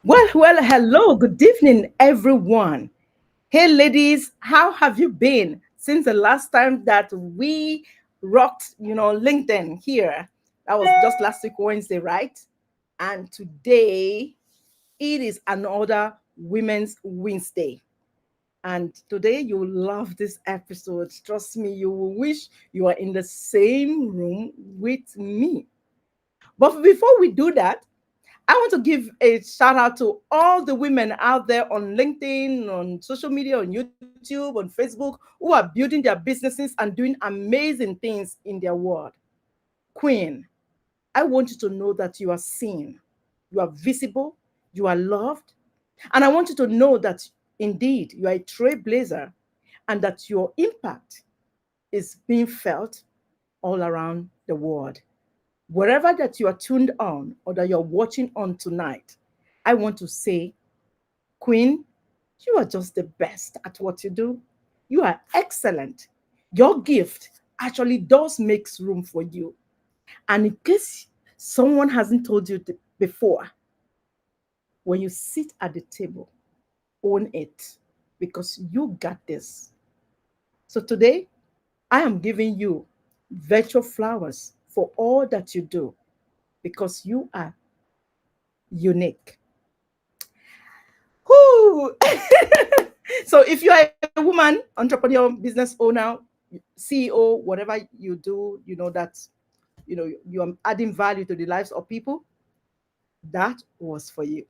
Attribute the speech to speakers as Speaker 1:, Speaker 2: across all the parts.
Speaker 1: Hello, good evening, everyone. Hey, ladies, how have you been since the last time that we rocked, LinkedIn here? That was just last week, Wednesday, right? And today it is another Women's Wednesday. And today you will love this episode. Trust me, you will wish you are in the same room with me. But before we do that, I want to give a shout out to all the women out there on LinkedIn, on social media, on YouTube, on Facebook, who are building their businesses and doing amazing things in their world. Queen, I want you to know that you are seen, you are visible, you are loved. And I want you to know that indeed you are a trailblazer and that your impact is being felt all around the world. Wherever that you are tuned on or that you're watching on tonight, I want to say, Queen, you are just the best at what you do. You are excellent. Your gift actually does makes room for you. And in case someone hasn't told you before, when you sit at the table, own it because you got this. So today, I am giving you virtual flowers for all that you do because you are unique. Whoo! So if you are a woman, entrepreneur, business owner, CEO, whatever you do, you know that you are adding value to the lives of people. That was for you.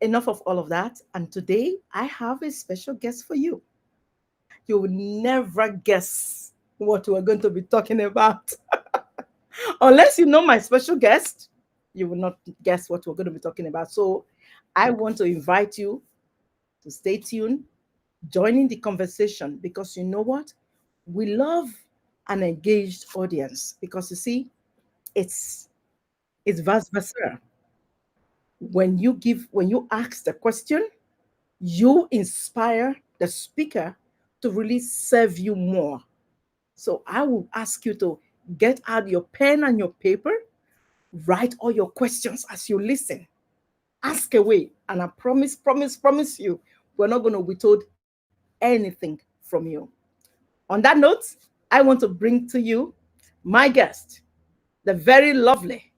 Speaker 1: Enough of all of that. And today I have a special guest for you. You will never guess what we're going to be talking about. Unless you know my special guest, you will not guess what we're going to be talking about. So I want to invite you to stay tuned, joining the conversation because you know what? We love an engaged audience because you see, it's it's vice versa. When you ask the question, you inspire the speaker to really serve you more. So I will ask you to get out your pen and your paper, write all your questions as you listen. Ask away, and I promise you, we're not going to withhold anything from you. On that note, I want to bring to you my guest, the very lovely,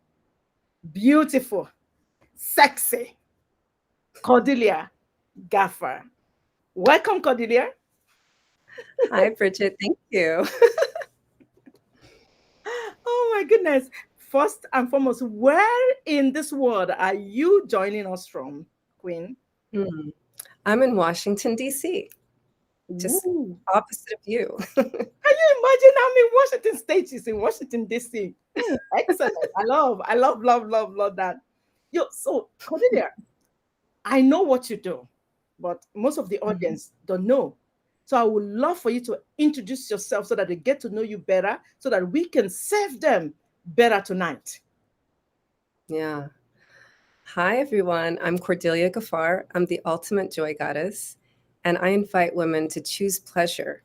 Speaker 1: beautiful, sexy Cordelia Gaffar. Welcome, Cordelia.
Speaker 2: Hi, Bridget. Thank you.
Speaker 1: Oh my goodness. First and foremost, where in this world are you joining us from, Queen?
Speaker 2: Hmm. I'm in Washington, D.C., just
Speaker 1: Ooh.
Speaker 2: opposite of you.
Speaker 1: Can you imagine I'm in Washington State? She's in Washington, D.C. Excellent. I love that. So Cordelia, I know what you do, but most of the
Speaker 2: Mhm.
Speaker 1: audience don't know. So I would love for you to introduce yourself so that they get to know you better, so that we can serve them better tonight.
Speaker 2: Yeah. Hi, everyone. I'm Cordelia Gaffar. I'm the ultimate joy goddess, and I invite women to choose pleasure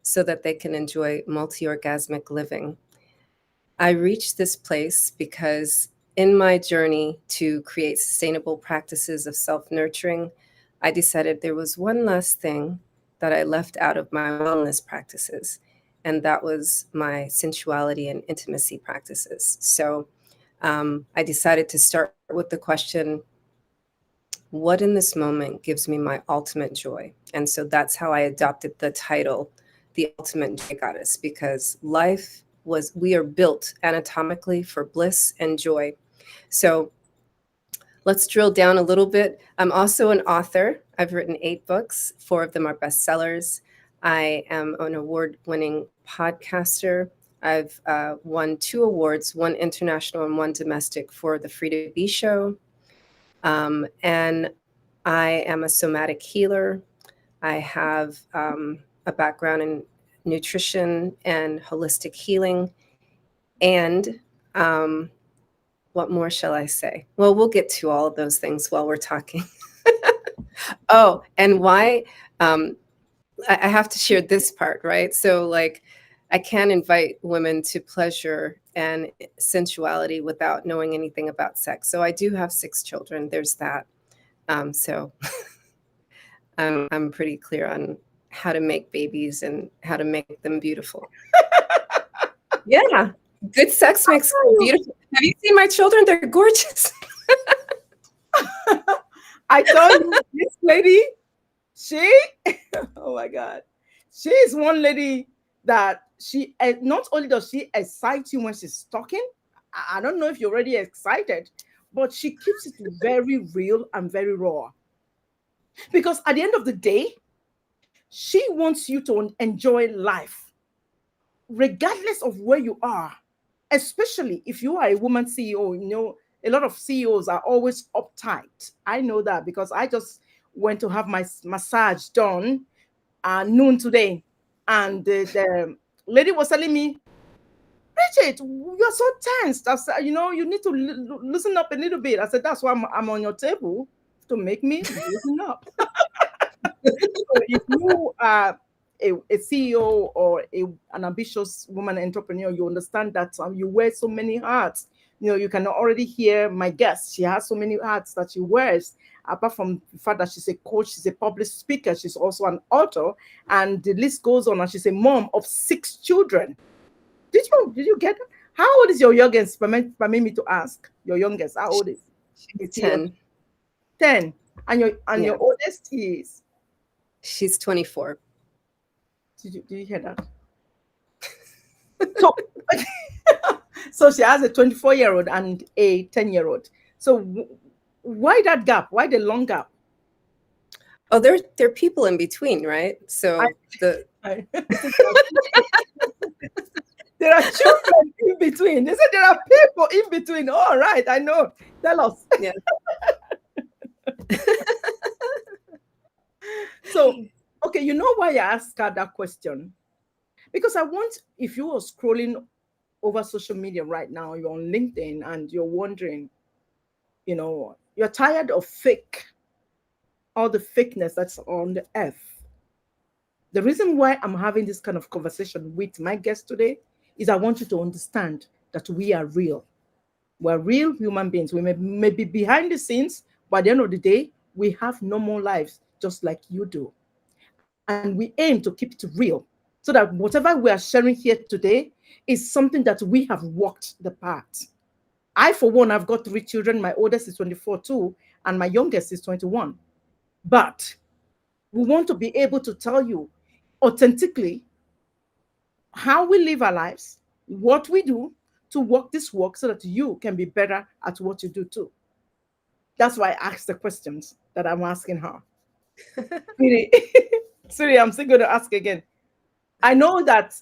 Speaker 2: so that they can enjoy multi orgasmic living. I reached this place because in my journey to create sustainable practices of self nurturing, I decided there was one last thing that I left out of my wellness practices, and that was my sensuality and intimacy practices. So I decided to start with the question, what in this moment gives me my ultimate joy? And so that's how I adopted the title, The Ultimate Joy Goddess, because we are built anatomically for bliss and joy. So let's drill down a little bit. I'm also an author. I've written 8 books, 4 of them are bestsellers. I am an award winning podcaster. I've won 2 awards, one international and one domestic, for the Free to Be show. And I am a somatic healer. I have a background in nutrition and holistic healing. And what more shall I say? Well, we'll get to all of those things while we're talking. Oh, and why? Um, I have to share this part, right? So, like, I can invite women to pleasure and sensuality without knowing anything about sex. So I do have 6 children. There's that. So I'm pretty clear on how to make babies and how to make them beautiful. Yeah, good sex makes beautiful. Have you seen my children? They're gorgeous.
Speaker 1: I told you, this lady, she, oh my God, she is one lady that she not only does she excite you when she's talking. I don't know if you're already excited, but she keeps it very real and very raw. Because at the end of the day, she wants you to enjoy life, regardless of where you are, especially if you are a woman CEO. A lot of CEOs are always uptight. I know that because I just went to have my massage done noon today, and the lady was telling me, Bridget, you're so tense. I said, you need to loosen up a little bit. I said, that's why I'm on your table, to make me loosen up. So if you are a CEO or an ambitious woman entrepreneur, you understand that you wear so many hats. You can already hear my guest. She has so many hats that she wears. Apart from the fact that she's a coach, she's a public speaker, she's also an author, and the list goes on. And she's a mom of 6 children. Did you get it? How old is your youngest? Permit me to ask. Your youngest, how old is he?
Speaker 2: 10.
Speaker 1: 10. And your
Speaker 2: Yeah,
Speaker 1: oldest is?
Speaker 2: she's 24.
Speaker 1: Did you hear that? So, so she has a 24-year-old and a 10-year-old. So why that gap? Why the long gap?
Speaker 2: Oh, there are people in between, right?
Speaker 1: I,
Speaker 2: So the
Speaker 1: I, there are children in between. They said there are people in between. All right, I know. Tell us.
Speaker 2: yeah.
Speaker 1: So, okay, you know why I asked her that question? Because I want, if you are scrolling over social media right now, you're on LinkedIn and you're wondering, you're tired of all the fakeness that's on the earth. The reason why I'm having this kind of conversation with my guest today is I want you to understand that we are real. We're real human beings. We may be behind the scenes, but at the end of the day, we have normal lives just like you do. And we aim to keep it real so that whatever we are sharing here today is something that we have walked the path. I, for one, I've got 3 children. My oldest is 24 too, and my youngest is 21. But we want to be able to tell you authentically how we live our lives, what we do to walk this walk so that you can be better at what you do too. That's why I asked the questions that I'm asking her. Siri, Siri, I'm still going to ask again. I know that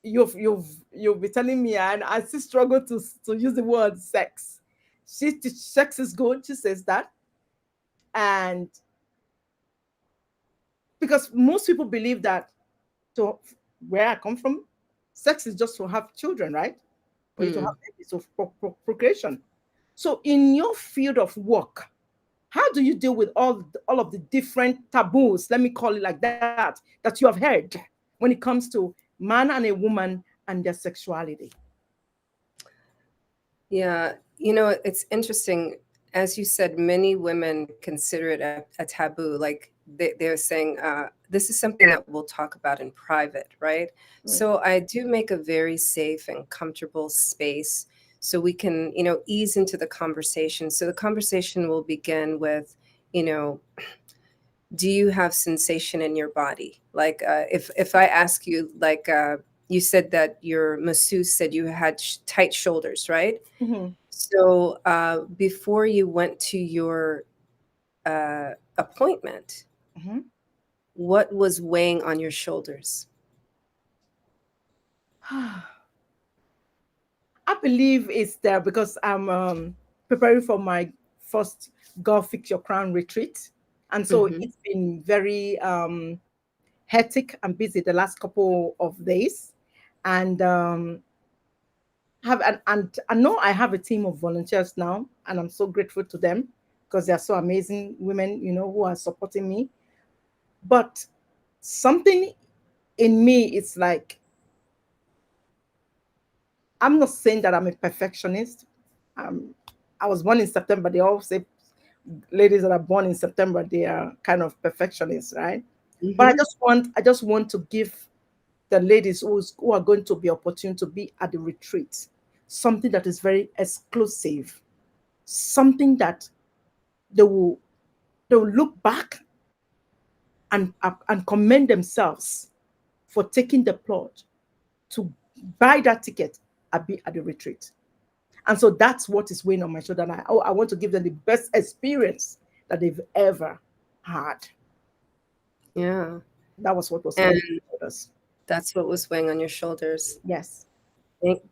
Speaker 1: you'll be telling me, and I still struggle to use the word sex. Sex is good. She says that, and because most people believe that, to where I come from, sex is just to have children, right? For you to have babies, so procreation. So in your field of work, how do you deal with all of the different taboos, let me call it like that you have heard when it comes to man and a woman and their sexuality?
Speaker 2: Yeah, it's interesting. As you said, many women consider it a taboo. Like they're saying, this is something that we'll talk about in private, right?
Speaker 1: Right.
Speaker 2: So I do make a very safe and comfortable space so we can, ease into the conversation. So the conversation will begin with, you know, do you have sensation in your body? Like if I ask you, like you said that your masseuse said you had tight shoulders, right?
Speaker 1: Mhm.
Speaker 2: So before you went to your appointment,
Speaker 1: Mhm.
Speaker 2: what was weighing on your shoulders?
Speaker 1: I believe it's there because I'm preparing for my first God Fix Your Crown retreat. And so
Speaker 2: Hmm.
Speaker 1: it's been very hectic and busy the last couple of days. And and I know I have a team of volunteers now, and I'm so grateful to them because they are so amazing women, who are supporting me. But something in me, it's like I'm not saying that I'm a perfectionist. Um, I was born in September. They all say ladies that are born in September, they are kind of perfectionists, right? But
Speaker 2: Mm-hmm.
Speaker 1: I just want to give the ladies who are going to be opportune to be at the retreat something that is very exclusive, something that they will they will look back and commend themselves for taking the plot to buy that ticket and be at the retreat. And so that's what is weighing on my shoulder. And I want to give them the best experience that they've ever had.
Speaker 2: Yeah.
Speaker 1: That was what was
Speaker 2: And
Speaker 1: weighing on my shoulders.
Speaker 2: that's what was weighing on your shoulders.
Speaker 1: Yes.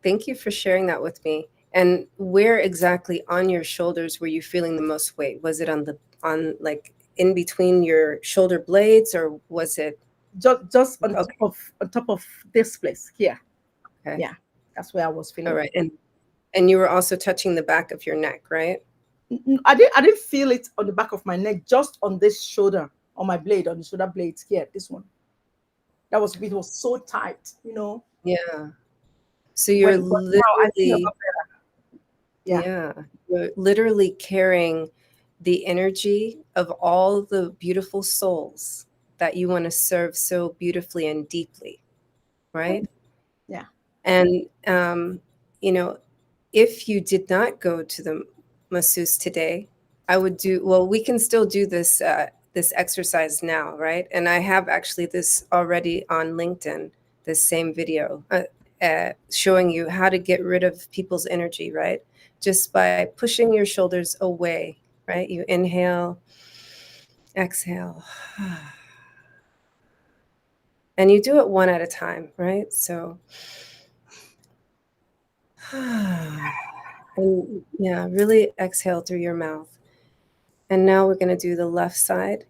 Speaker 2: Thank you for sharing that with me. And where exactly on your shoulders were you feeling the most weight? Was it on like in between your shoulder blades, or was it
Speaker 1: Just
Speaker 2: okay?
Speaker 1: on top of this place here.
Speaker 2: Okay.
Speaker 1: Yeah. That's where I was
Speaker 2: All
Speaker 1: feeling.
Speaker 2: right. And you were also touching the back of your neck, right?
Speaker 1: I didn't feel it on the back of my neck, just on this shoulder, on my blade, on the shoulder blades here, this one. That was it was so tight,
Speaker 2: Yeah. So you're
Speaker 1: But now I feel a
Speaker 2: literally,
Speaker 1: lot better. Yeah.
Speaker 2: yeah, you're literally carrying the energy of all the beautiful souls that you want to serve so beautifully and deeply, right?
Speaker 1: Yeah.
Speaker 2: And you know, if you did not go to the masseuse today, I would do well. We can still do this exercise now, right? And I have actually this already on LinkedIn. This same video showing you how to get rid of people's energy, right? Just by pushing your shoulders away, right? You inhale, exhale, and you do it one at a time, right? So. And yeah, really exhale through your mouth. And now we're going to do the left side.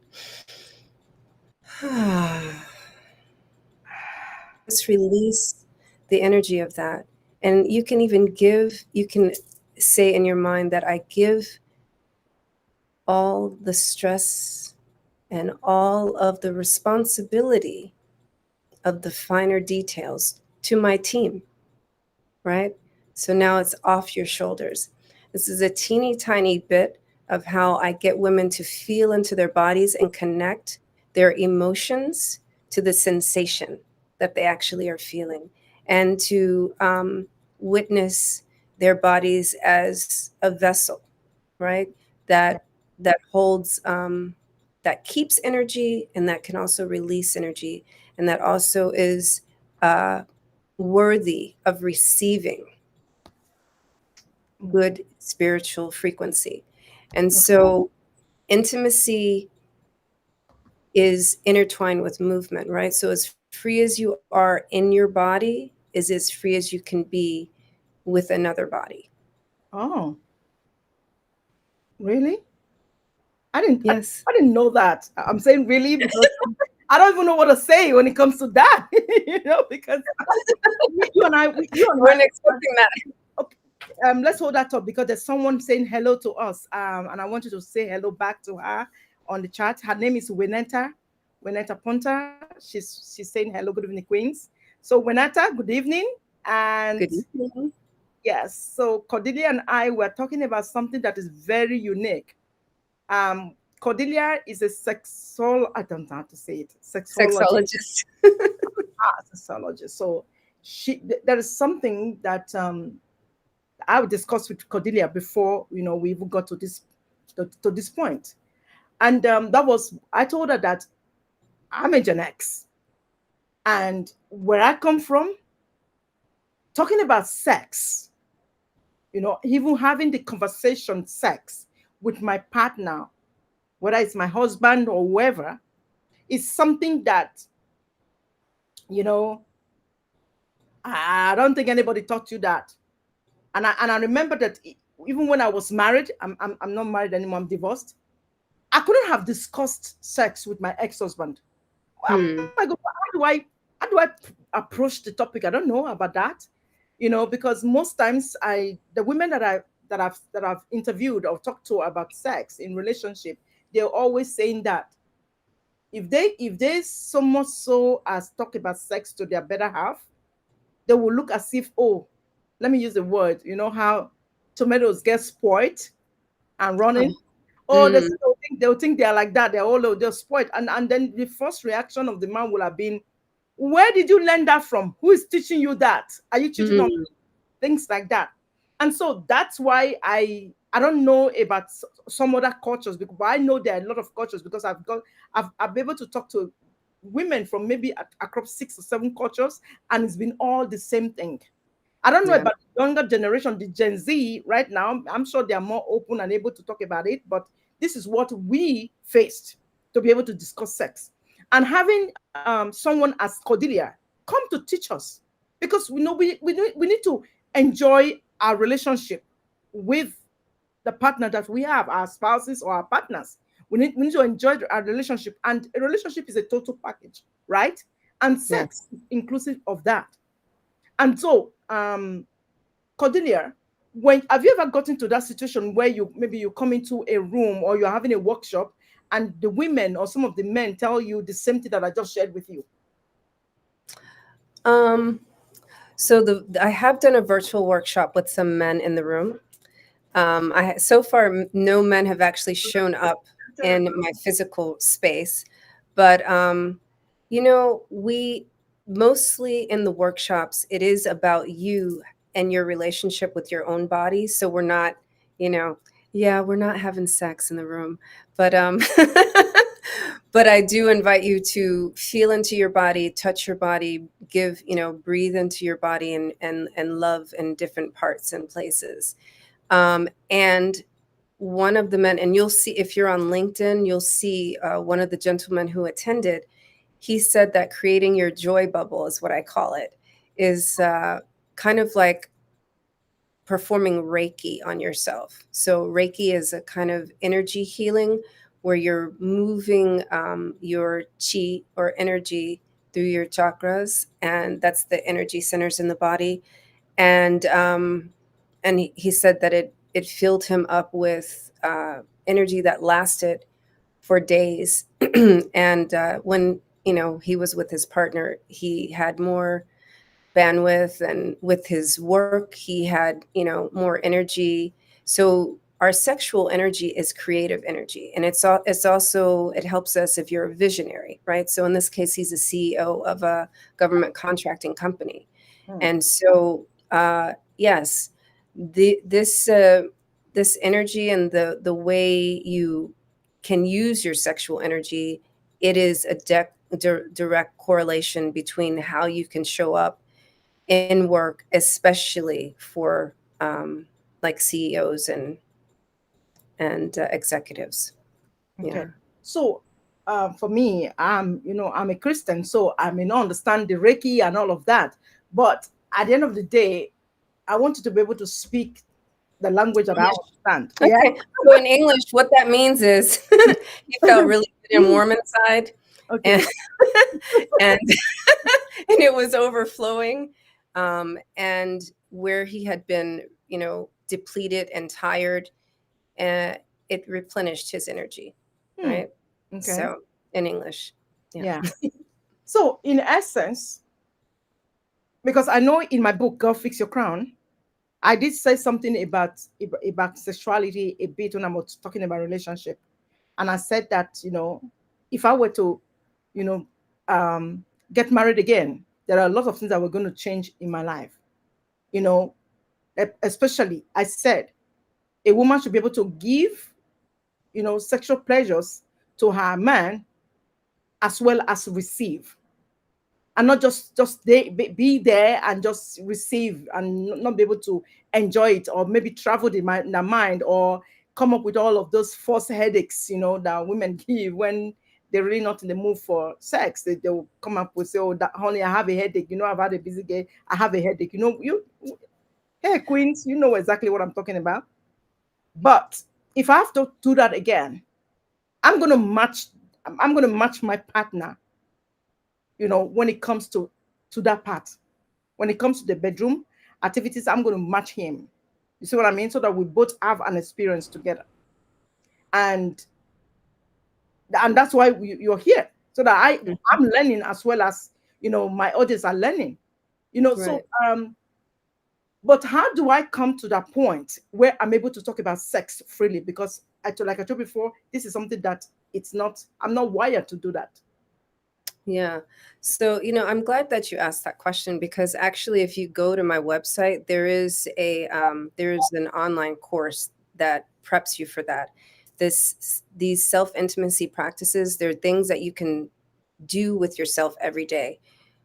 Speaker 2: Just release the energy of that. And you can say in your mind that I give all the stress and all of the responsibility of the finer details to my team, right? So now it's off your shoulders. This is a teeny tiny bit of how I get women to feel into their bodies and connect their emotions to the sensation that they actually are feeling, and to witness their bodies as a vessel, right?
Speaker 1: Yeah.
Speaker 2: That that holds that keeps energy, and that can also release energy, and that also is uh, worthy of receiving
Speaker 1: Mm.
Speaker 2: good spiritual frequency. And
Speaker 1: Okay.
Speaker 2: so intimacy is intertwined with movement, right? So as free as you are in your body is as free as you can be with another body.
Speaker 1: Oh, really? I didn't I,
Speaker 2: Yes.
Speaker 1: I didn't know that. I'm saying really because I don't even know what to say when it comes to that. Because you and
Speaker 2: Weren't
Speaker 1: I,
Speaker 2: expecting that.
Speaker 1: okay, let's hold that up because there's someone saying hello to us. And I want you to say hello back to her on the chat. Her name is Wineta Ponta. She's saying hello, good evening, Queens. So Wineta, good evening. And
Speaker 2: Good evening.
Speaker 1: yes, so Cordelia and I were talking about something that is very unique. Cordelia is a I don't know how to say it, sexologist,
Speaker 2: Sexologist.
Speaker 1: sexologist. So there is something that I would discuss with Cordelia before we even got to this point. And that was I told her that I'm a Gen X, and where I come from, talking about sex, even having the conversation sex with my partner, whether it's my husband or whoever, is something that you know I don't think anybody taught you that. And I remember that even when I was married, I'm not married anymore, I'm divorced. I couldn't have discussed sex with my ex-husband. Oh my
Speaker 2: Hmm.
Speaker 1: God, how do I approach the topic? I don't know about that. Because most times the women that I've interviewed or talked to about sex in relationship, they're always saying that if they so much so as talk about sex to their better half, they will look as if, oh, let me use the word, you know how tomatoes get spoiled and running.
Speaker 2: Um,
Speaker 1: Oh,
Speaker 2: mm,
Speaker 1: they'll think they're like that. They're spoiled. And then the first reaction of the man will have been, where did you learn that from? Who is teaching you that? Are you cheating on
Speaker 2: mm,
Speaker 1: things like that? And so that's why I don't know about some other cultures, because but I know there are a lot of cultures, because I've been able to talk to women from maybe across 6 or 7 cultures, and it's been all the same thing. I don't know
Speaker 2: yeah,
Speaker 1: about the younger generation, the Gen Z right now. I'm sure they are more open and able to talk about it, but this is what we faced to be able to discuss sex. And having someone as Cordelia come to teach us, because we know we need to enjoy our relationship with the partner that we have, our spouses or our partners. We need to enjoy our relationship, and a relationship is a total package, right? And sex
Speaker 2: yes.
Speaker 1: is inclusive of that. And so, Cordelia, when have you ever gotten to that situation where you come into a room or you're having a workshop, and the women or some of the men tell you the same thing that I just shared with you?
Speaker 2: Um, so I have done a virtual workshop with some men in the room. So far, no men have actually shown up in my physical space, but we mostly in the workshops, it is about you and your relationship with your own body. So we're not, you know, yeah, we're not having sex in the room, but but I do invite you to feel into your body, touch your body, breathe into your body, and love in different parts and places. And one of the men, and you'll see if you're on LinkedIn, you'll see one of the gentlemen who attended. He said that creating your joy bubble is what I call it, is kind of like performing Reiki on yourself. So, Reiki is a kind of energy healing where you're moving your chi or energy through your chakras, and that's the energy centers in the body. And he said that it filled him up with energy that lasted for days. And when he was with his partner, he had more bandwidth, and with his work he had more energy. So our sexual energy is creative energy, and it's also, it helps us if you're a visionary, right? So in this case, he's a CEO of a government contracting company.
Speaker 1: Hmm.
Speaker 2: And so yes, this energy and the way you can use your sexual energy, it is a direct correlation between how you can show up in work, especially for like CEOs and executives.
Speaker 1: Okay.
Speaker 2: Yeah.
Speaker 1: So, for me, I'm a Christian, so I may not understand the Reiki and all of that. But at the end of the day, I want you to be able to speak the language that I
Speaker 2: English.
Speaker 1: understand. Yeah.
Speaker 2: Okay. So in English, what that means is he felt really good in warm inside, and
Speaker 1: Okay.
Speaker 2: and and it was overflowing, and where he had been, depleted and tired, uh, it replenished his energy,
Speaker 1: Hmm.
Speaker 2: right?
Speaker 1: Okay.
Speaker 2: So in English, yeah.
Speaker 1: Yeah. So, in essence, because I know in my book, "Girl Fix Your Crown," I did say something about sexuality a bit when I was talking about relationship, and I said that if I were to, you know, um, get married again, there are a lot of things that were going to change in my life. You know, especially I said a woman should be able to give, sexual pleasures to her man as well as receive, and not just be there and just receive and not be able to enjoy it, or maybe travel the mind, or come up with all of those false headaches that women give when they're really not in the mood for sex. They will come up with, say, oh, that, honey, I have a headache, I've had a busy day, I have a headache, hey, queens, you know exactly what I'm talking about. But if I have to do that again, i'm going to match I'm going to match my partner, when it comes to that part. When it comes to the bedroom activities, I'm going to match him. You see what I mean? So that we both have an experience together. And that's why you're here. So that
Speaker 2: Mhm.
Speaker 1: I'm learning as well as my audience are learning. So
Speaker 2: Right.
Speaker 1: But how do I come to that point where I'm able to talk about sex freely? Because like I told before, this is something that it's not, I'm not wired to do that.
Speaker 2: Yeah. So, I'm glad that you asked that question because actually, if you go to my website, there's an online course that preps you for that. These self intimacy practices, they're things that you can do with yourself every day.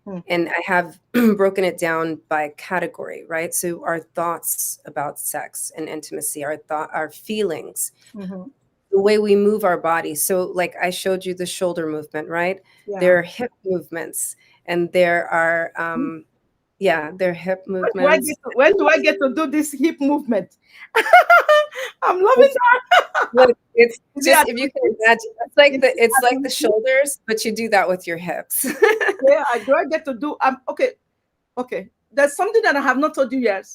Speaker 1: Hmm.
Speaker 2: And I have broken it down by category, right? So our thoughts about sex and intimacy, our feelings,
Speaker 1: Mm-hmm.
Speaker 2: the way we move our body. So, like I showed you the shoulder movement, right?
Speaker 1: Yeah.
Speaker 2: There are hip movements, and there are, yeah, there are hip movements.
Speaker 1: When do I get to do this hip movement? I'm loving
Speaker 2: It's
Speaker 1: that.
Speaker 2: look, it's
Speaker 1: Is it
Speaker 2: just
Speaker 1: at
Speaker 2: if
Speaker 1: the
Speaker 2: you can
Speaker 1: retreat?
Speaker 2: imagine, it's
Speaker 1: At the
Speaker 2: like the
Speaker 1: retreat?
Speaker 2: shoulders, but you do that with your hips.
Speaker 1: Yeah, do I get to do okay. Okay. There's something that I have not told you yet.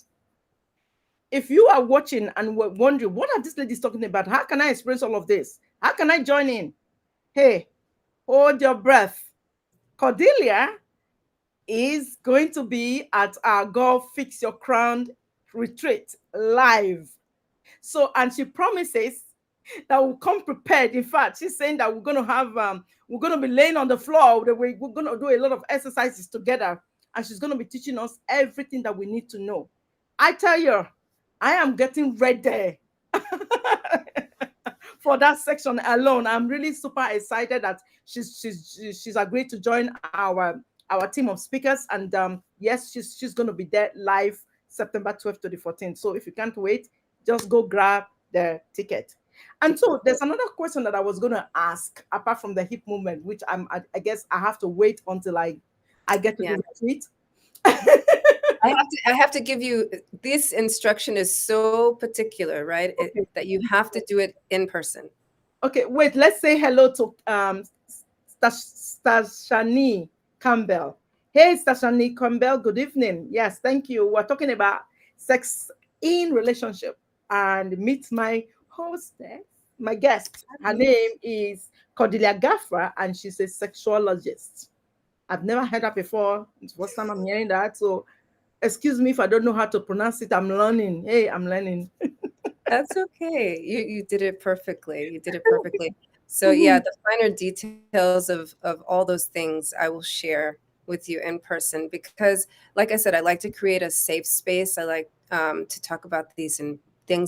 Speaker 1: If you are watching and were wondering, what are these ladies talking about? How can I experience all of this? How can I join in? Hey, hold your breath. Cordelia is going to be at our Go Fix Your Crown retreat live. So, and she promises that we'll come prepared. In fact, she's saying that we're going to be laying on the floor. We're going to do a lot of exercises together, and she's going to be teaching us everything that we need to know. I tell you, I am getting ready for that section alone. I'm really super excited that she's agreed to join our team of speakers, and yes, she's going to be there live September 12th to the 14th. So if you can't wait, just go grab the ticket. And so there's another question that I was going to ask apart from the hip movement, which I guess I have to wait until I get to
Speaker 2: Yeah.
Speaker 1: the retreat.
Speaker 2: I have to give you this instruction is so particular, right?
Speaker 1: Okay.
Speaker 2: That you have to do it in person.
Speaker 1: Okay, wait, let's say hello to Stashani Campbell. Hey, Stashani Campbell, good evening. Yes, thank you. We're talking about sex in relationship. And meet my hostess, my guest. Her name is Cordelia Gaffar, and she's a sexuologist. I've never heard her before. It's the first time I'm hearing that. So excuse me if I don't know how to pronounce it. I'm learning. Hey, I'm learning.
Speaker 2: That's okay. You did it perfectly. You did it perfectly. So yeah, the finer details of all those things I will share with you in person because, like I said, I like to create a safe space. I like to talk about things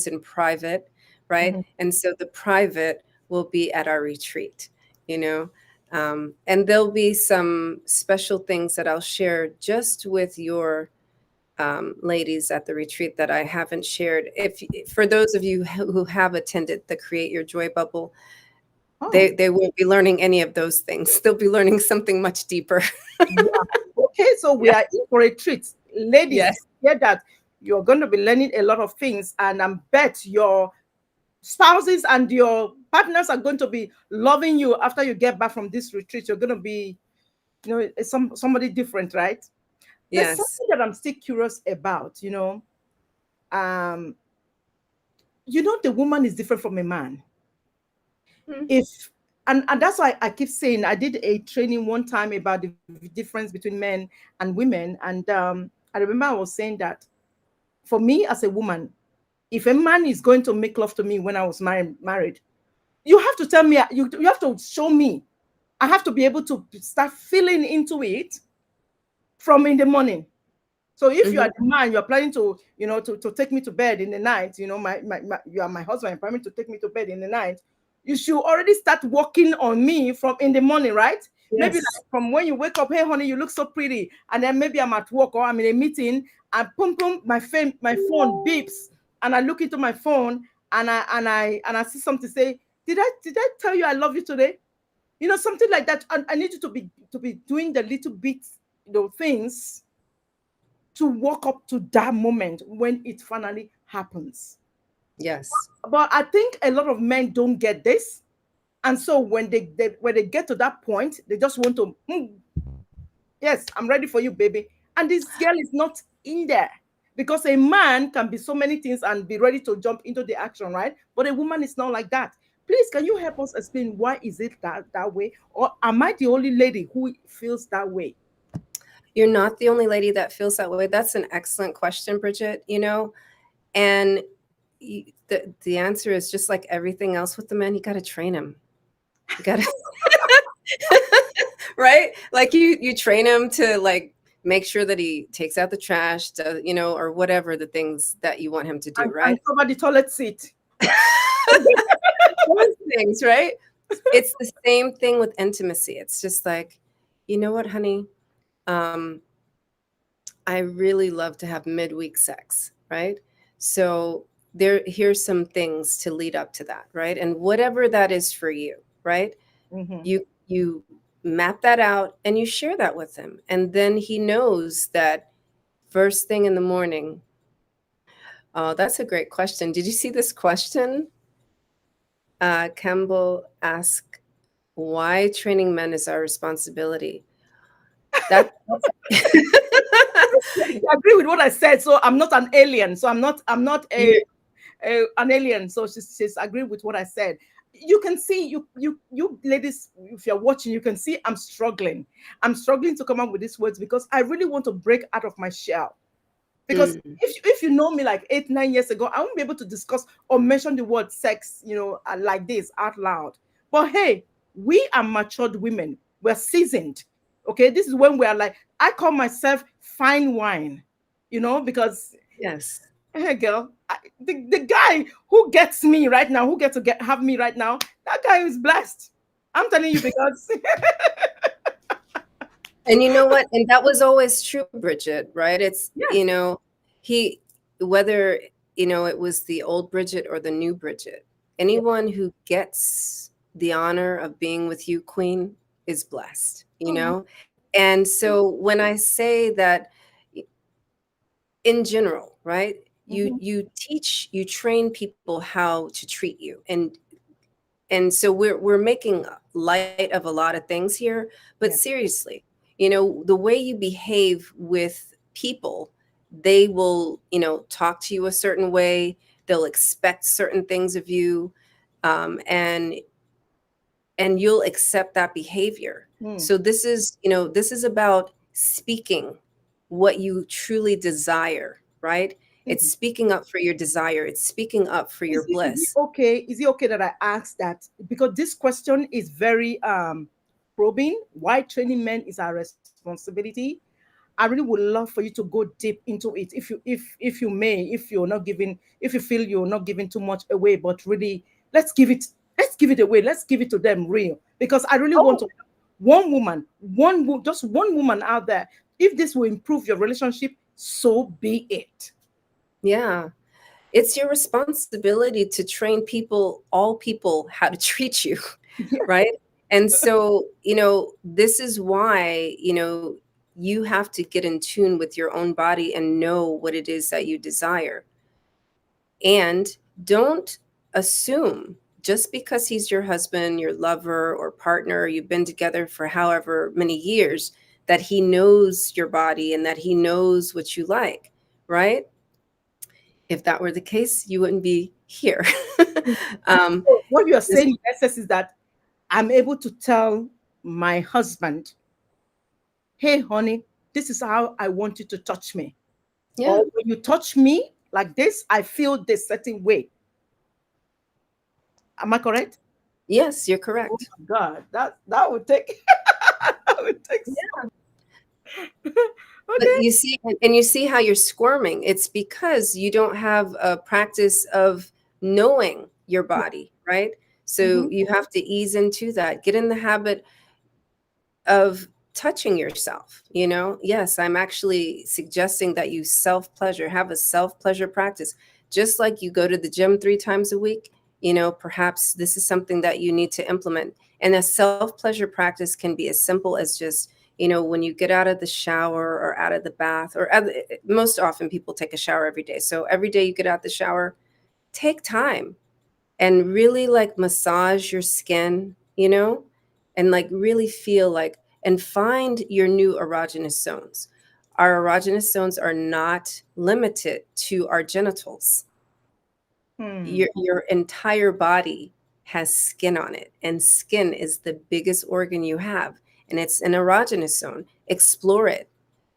Speaker 2: in private, right?
Speaker 1: Mhm.
Speaker 2: And so the private will be at our retreat, you know. And there'll be some special things that I'll share just with your ladies at the retreat that I haven't shared. If for those of you who have attended the Create Your Joy Bubble,
Speaker 1: Oh,
Speaker 2: they won't be learning any of those things. They'll be learning something much deeper.
Speaker 1: yeah. Okay, so we
Speaker 2: Yeah.
Speaker 1: are in for a treat. Ladies,
Speaker 2: Yes.
Speaker 1: hear that you're going to be learning a lot of things, and I bet your spouses and your partners are going to be loving you after you get back from this retreat. You're going to be, somebody different, right? There's
Speaker 2: Yes.
Speaker 1: something that I'm still curious about, Um, the woman is different from a man.
Speaker 2: Mm.
Speaker 1: If and that's why I keep saying I did a training one time about the difference between men and women, and I remember I was saying that for me as a woman, if a man is going to make love to me when I was married, you have to tell me, you have to show me. I have to be able to start feeling into it from in the morning. So if you
Speaker 2: Hmm.
Speaker 1: are the man, you're planning to, to take me to bed in the night, you are my husband, you're planning to take me to bed in the night, you should already start working on me from in the morning, right? Maybe
Speaker 2: Yes.
Speaker 1: like from when you wake up, hey honey, you look so pretty. And then maybe I'm at work or I'm in a meeting and boom, boom, my phone beeps and I look into my phone and I see something say, did I tell you I love you today? Something like that. And I need you to be doing the little bits, things to walk up to that moment when it finally happens.
Speaker 2: Yes.
Speaker 1: But I think a lot of men don't get this. And so when they get to that point, they just want to, yes, I'm ready for you, baby. And this girl is not in there. Because a man can be so many things and be ready to jump into the action, right? But a woman is not like that. Please, can you help us explain why is it that way? Or am I the only lady who feels that way?
Speaker 2: You're not the only lady that feels that way. That's an excellent question, Bridget, and the answer is just like everything else with the man, you got to train him. You got to right? Like you train him to like make sure that he takes out the trash, or whatever the things that you want him to do,
Speaker 1: And
Speaker 2: right?
Speaker 1: cover the toilet seat.
Speaker 2: Those things, right? It's the same thing with intimacy. It's just like, you know what, honey? Um, I really love to have midweek sex, right? So here's some things to lead up to that, right? And whatever that is for you, right?
Speaker 1: Mm-hmm.
Speaker 2: You map that out and you share that with him. And then he knows that first thing in the morning. Oh, that's a great question. Did you see this question? Campbell asked, why training men is our responsibility. That
Speaker 1: I agree with what I said. So I'm not an alien. So I'm not
Speaker 2: you
Speaker 1: an alien. So she's agreed with what I said. You can see, you ladies, if you're watching, you can see I'm struggling. I'm struggling to come up with these words because I really want to break out of my shell. Because
Speaker 2: mm,
Speaker 1: if you know me like 8, 9 years ago, I won't be able to discuss or mention the word sex, like this out loud. But hey, we are matured women. We're seasoned. Okay, this is when we are like, I call myself fine wine, because
Speaker 2: yes.
Speaker 1: hey, girl, the guy who gets me right now, who gets to have me right now, that guy is blessed. I'm telling you because
Speaker 2: And you know what? And that was always true, Bridget, right? It's,
Speaker 1: yes,
Speaker 2: he, whether, it was the old Bridget or the new Bridget,
Speaker 1: yeah,
Speaker 2: anyone who gets the honor of being with you, Queen, is blessed,
Speaker 1: mhm,
Speaker 2: And so when I say that in general, right? You
Speaker 1: mhm,
Speaker 2: you teach, you train people how to treat you. And so we're making light of a lot of things here, but
Speaker 1: yeah,
Speaker 2: seriously, the way you behave with people, they will, talk to you a certain way, they'll expect certain things of you, and you'll accept that behavior.
Speaker 1: mm,
Speaker 2: So this is about speaking what you truly desire, right? It's
Speaker 1: mm.
Speaker 2: speaking up for your desire, it's speaking up for your
Speaker 1: Is it
Speaker 2: bliss.
Speaker 1: okay? Is it okay that I ask that? Because this question is very probing. Why training men is our responsibility. I really would love for you to go deep into it, if you may, if you feel you're not giving too much away, but really let's give it away. Let's give it to them real. Because I really want
Speaker 2: Oh,
Speaker 1: to just one woman out there. If this will improve your relationship, so be it.
Speaker 2: yeah. It's your responsibility to train people, all people, how to treat you, right? And so, this is why, you have to get in tune with your own body and know what it is that you desire. And don't assume just because he's your husband, your lover, or partner, you've been together for however many years, that he knows your body and that he knows what you like, right? If that were the case, you wouldn't be here. um,
Speaker 1: So what you are
Speaker 2: this,
Speaker 1: saying in essence is that I'm able to tell my husband, hey, honey, this is how I want you to touch me. Or
Speaker 2: yeah,
Speaker 1: when you touch me like this, I feel this certain way. Am I correct?
Speaker 2: yes, you're
Speaker 1: Oh
Speaker 2: correct.
Speaker 1: my God, that would take that would take
Speaker 2: But
Speaker 1: okay.
Speaker 2: you see how you're squirming. It's because you don't have a practice of knowing your
Speaker 1: Yeah.
Speaker 2: body, right? So
Speaker 1: Mm-hmm.
Speaker 2: you have to ease into that. Get in the habit of touching yourself. Yes, I'm actually suggesting that you self pleasure, have a self pleasure practice. Just like you go to the gym 3 times a week, perhaps this is something that you need to implement. And a self pleasure practice can be as simple as just, when you get out of the shower or out of the bath, or most often people take a shower every day. So every day you get out the shower, take time and really like massage your skin, and like really feel like, and find your new erogenous zones. Our erogenous zones are not limited to our genitals.
Speaker 1: Hmm.
Speaker 2: Your entire body has skin on it, and skin is the biggest organ you have, and it's an erogenous zone. Explore it.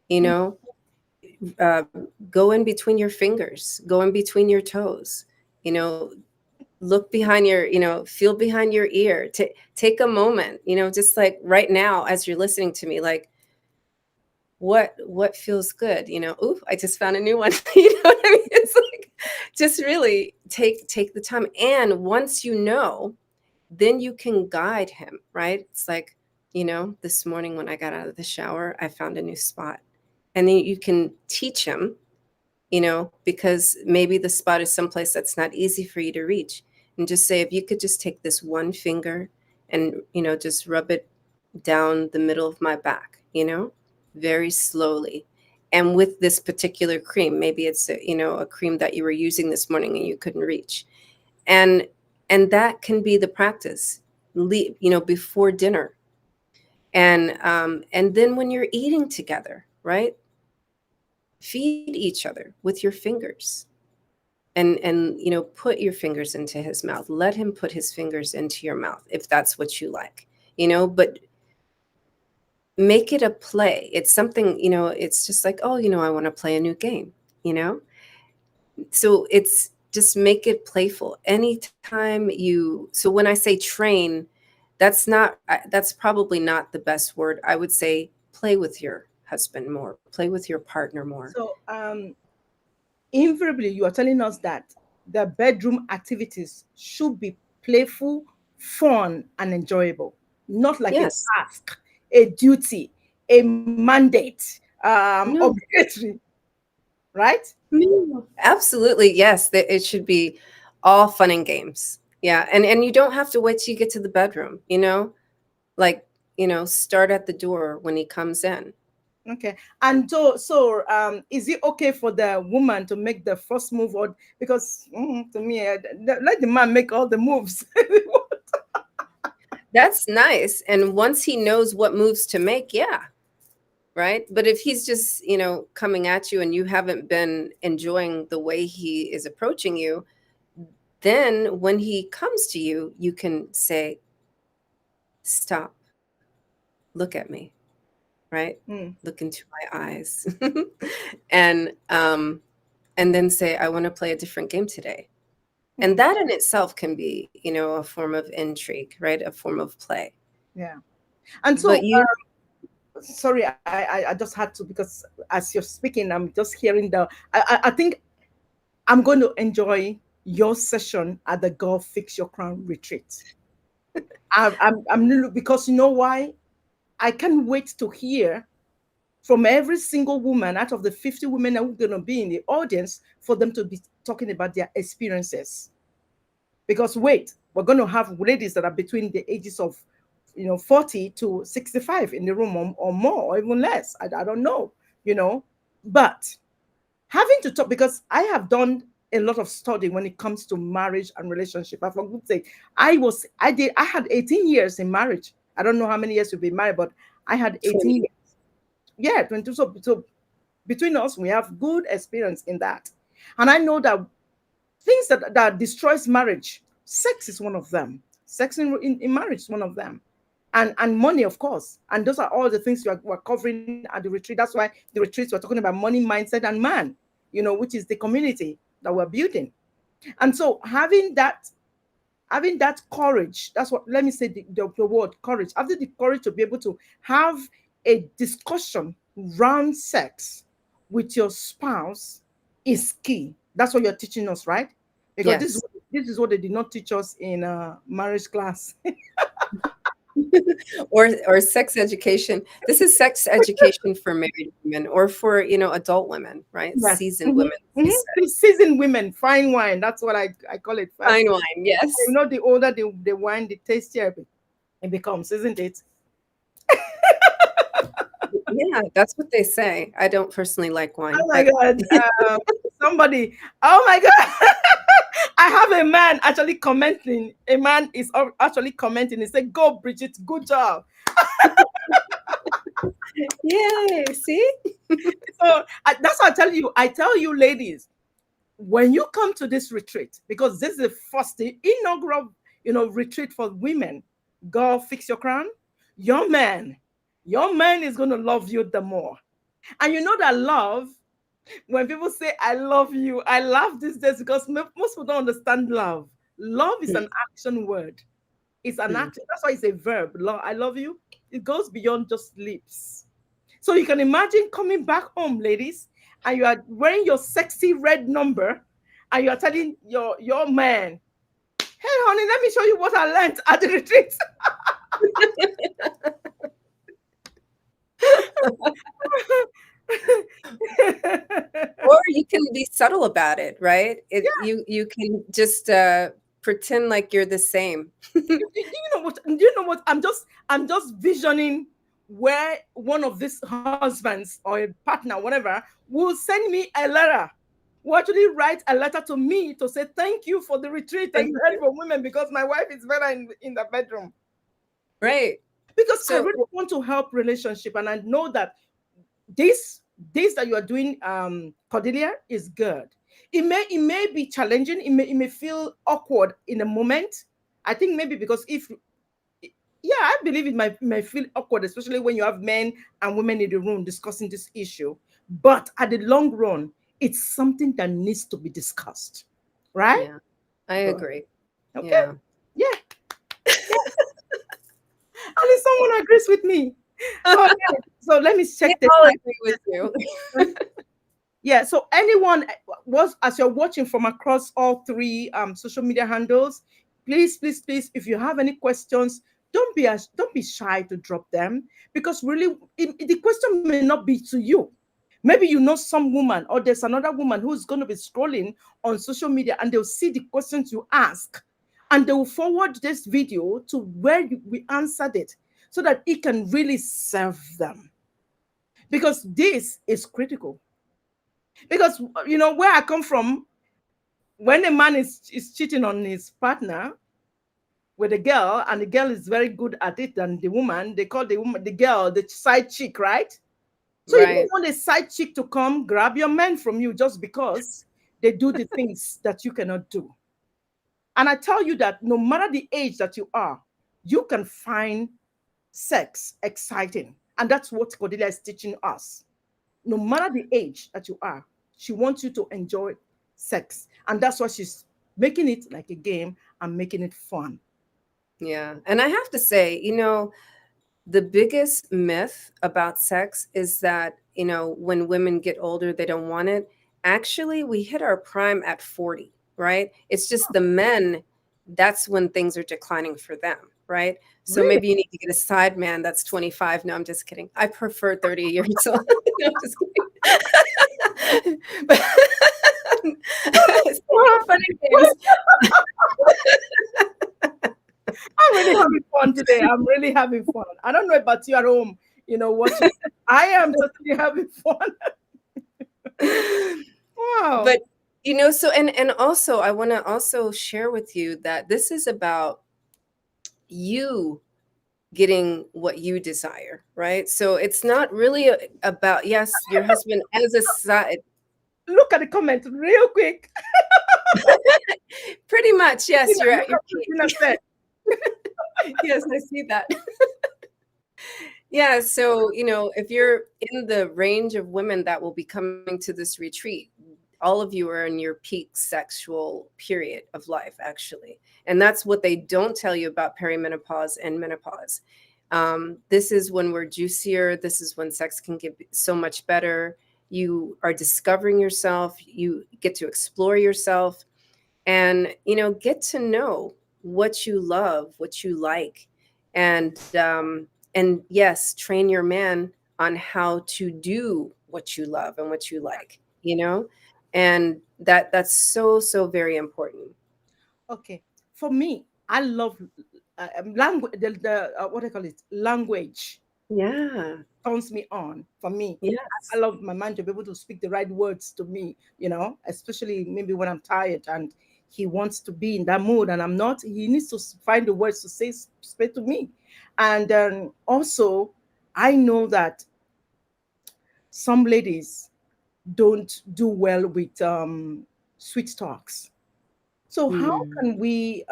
Speaker 2: you
Speaker 1: Mm.
Speaker 2: know, uh, go in between your fingers, go in between your toes, you know, look behind your, feel behind your ear. Take a moment, just like right now as you're listening to me, like what feels good, ooh, I just found a new one. You know what I mean? It's like just really take the time. And once you know, then you can guide him, right? It's like, this morning when I got out of the shower, I found a new spot. And then you can teach him, because maybe the spot is someplace that's not easy for you to reach. And just say, if you could just take this one finger and, just rub it down the middle of my back, very slowly. And with this particular cream, maybe it's a cream that you were using this morning and you couldn't reach. And that can be the practice, before dinner. And then when you're eating together, right? Feed each other with your fingers, and put your fingers into his mouth. Let him put his fingers into your mouth if that's what you like, but make it a play. It's something, it's just like, oh, I want to play a new game, you know so it's just make it playful anytime you. So when I say train, that's probably not the best word. I would say play with your husband more, play with your partner more.
Speaker 1: So, invariably, you are telling us that the bedroom activities should be playful, fun, and enjoyable, not like a
Speaker 2: Yes.
Speaker 1: task, a duty, a mandate,
Speaker 2: No.
Speaker 1: obligatory, right?
Speaker 2: No, absolutely. Yes, that it should be all fun and games. Yeah. And you don't have to wait till you get to the bedroom, like, start at the door when he comes in.
Speaker 1: Okay. And so, is it okay for the woman to make the first move, or because to me, let the man make all the moves?
Speaker 2: That's nice. And once he knows what moves to make, yeah, right? But if he's just, coming at you and you haven't been enjoying the way he is approaching you, then when he comes to you, you can say, stop, look at me, right?
Speaker 1: Hmm.
Speaker 2: Look into my eyes. and and then say, I want to play a different game today.
Speaker 1: Hmm.
Speaker 2: And that in itself can be, a form of intrigue, right? A form of play.
Speaker 1: Yeah. And
Speaker 2: But
Speaker 1: so,
Speaker 2: you
Speaker 1: sorry, I just had to, because as you're speaking, I'm just hearing I think I'm going to enjoy your session at the Golf Fix Your Crown retreat. Because you know why? I can't wait to hear from every single woman out of the 50 women that are going to be in the audience, for them to be talking about their experiences. Because wait, we're going to have ladies that are between the ages of 40 to 65 in the room, or more, or even less. I don't know, you know. But having to talk, because I have done a lot of study when it comes to marriage and relationship. I for good sake, I had 18 years in marriage. I don't know how many years you've been married, but I had 18
Speaker 2: 20.
Speaker 1: years. Yeah, 22. So between us, we have good experience in that. And I know that things that destroys marriage, sex is one of them. Sex in marriage is one of them. And money, of course. And those are all the things we're covering at the retreat. That's why the retreats, we're talking about money, mindset, and man, which is the community that we're building. And so having that courage, that's what, let me say the word courage, having the courage to be able to have a discussion around sex with your spouse is key. That's what you're teaching us, right? Because this is
Speaker 2: Yes.
Speaker 1: this is what they did not teach us in marriage class.
Speaker 2: Or sex education. This is sex education for married women, or for, adult women, right?
Speaker 1: Yes.
Speaker 2: Seasoned women, as they say.
Speaker 1: Seasoned women, fine wine. That's what I call it.
Speaker 2: Fine wine, yes.
Speaker 1: The older the wine, the tastier it becomes, isn't it?
Speaker 2: Yeah, that's what they say. I don't personally like wine,
Speaker 1: Oh my
Speaker 2: but
Speaker 1: God. Somebody, oh my God. I have a man actually commenting. A man is actually commenting. He said, "Go, Bridget, good job."
Speaker 2: yay, see?
Speaker 1: So that's what I tell you. I tell you, ladies, when you come to this retreat, because this is the first, the inaugural, retreat for women, go fix your crown. Your man, your man is going to love you the more. And you know that love, when people say I love you, I laugh these days because most people don't understand love. Love is an action word. It's an
Speaker 2: Hmm.
Speaker 1: action. That's why it's a verb. Love, I love you. It goes beyond just lips. So you can imagine coming back home, ladies, and you are wearing your sexy red number, and you are telling your man, "Hey, honey, let me show you what I learned at the retreat."
Speaker 2: Or you can be subtle about it, right?
Speaker 1: Yeah,
Speaker 2: You can just pretend like you're the same.
Speaker 1: you know what? Do you know what? I'm just visioning where one of these husbands or a partner, whatever, will send me a letter. Will actually write a letter to me to say thank you for the retreat that
Speaker 2: Thank
Speaker 1: you had
Speaker 2: you.
Speaker 1: for women because my wife is better in the bedroom.
Speaker 2: Right.
Speaker 1: Because I
Speaker 2: So
Speaker 1: really want to help relationship, and I know that this that you are doing, Cordelia, is good. It may be challenging. It may feel awkward in a moment. I think maybe because if yeah, I believe it may feel awkward, especially when you have men and women in the room discussing this issue. But at the long run, it's something that needs to be discussed, right?
Speaker 2: yeah, I
Speaker 1: So,
Speaker 2: agree.
Speaker 1: okay,
Speaker 2: Yeah.
Speaker 1: yeah, yeah. At least someone agrees with me. So okay, so let me
Speaker 2: We
Speaker 1: check the
Speaker 2: all
Speaker 1: time.
Speaker 2: agree with you.
Speaker 1: Yeah, so anyone was as you're watching from across all three social media handles, please, please, please, if you have any questions, don't be shy to drop them because really the question may not be to you. Maybe you know some woman or there's another woman who's going to be scrolling on social media and they'll see the questions you ask and they will forward this video to where we answered it so that it can really serve them because this is critical. Because where I come from, when a man is cheating on his partner with a girl, and the girl is very good at it than the woman, they call the girl the side chick, right? So you don't
Speaker 2: Right.
Speaker 1: want a side chick to come grab your man from you just because they do the things that you cannot do. And I tell you that no matter the age that you are, you can find sex exciting. And that's what Cordelia is teaching us. No matter the age that you are, she wants you to enjoy sex. And that's why she's making it like a game and making it fun.
Speaker 2: Yeah. And I have to say, the biggest myth about sex is that, when women get older, they don't want it. Actually, we hit our prime at 40, right? It's just the men, that's when things are declining for them, right? So
Speaker 1: Really?
Speaker 2: maybe you need to get a side man that's 25. No, I'm just kidding. I prefer 30 years old. No, I'm just kidding. But
Speaker 1: Wow.
Speaker 2: fun and games.
Speaker 1: I'm really having fun today. I'm really having fun. I don't know about you at home, watching. I am totally having fun. Wow.
Speaker 2: But so and also I want to also share with you that this is about you getting what you desire, right? So it's not really about, yes, your husband as a side.
Speaker 1: Look at the comment real quick.
Speaker 2: Pretty much, yes, you're
Speaker 1: Look
Speaker 2: at your
Speaker 1: at what
Speaker 2: peak.
Speaker 1: Christina said.
Speaker 2: Yes, I see that. Yeah, so if you're in the range of women that will be coming to this retreat, all of you are in your peak sexual period of life, actually. And that's what they don't tell you about perimenopause and menopause. This is when we're juicier. This is when sex can get so much better. You are discovering yourself. You get to explore yourself and get to know what you love, what you like, and yes, train your man on how to do what you love and what you like, and that's so so very important.
Speaker 1: Okay. For me, I love language. What do I call it? Language
Speaker 2: Yeah.
Speaker 1: turns me on. For me, I
Speaker 2: Yes.
Speaker 1: love my man to be able to speak the right words to me. Especially maybe when I'm tired and he wants to be in that mood and I'm not. He needs to find the words to speak to me. And also, I know that some ladies don't do well with sweet talks. So how
Speaker 2: Mm.
Speaker 1: can we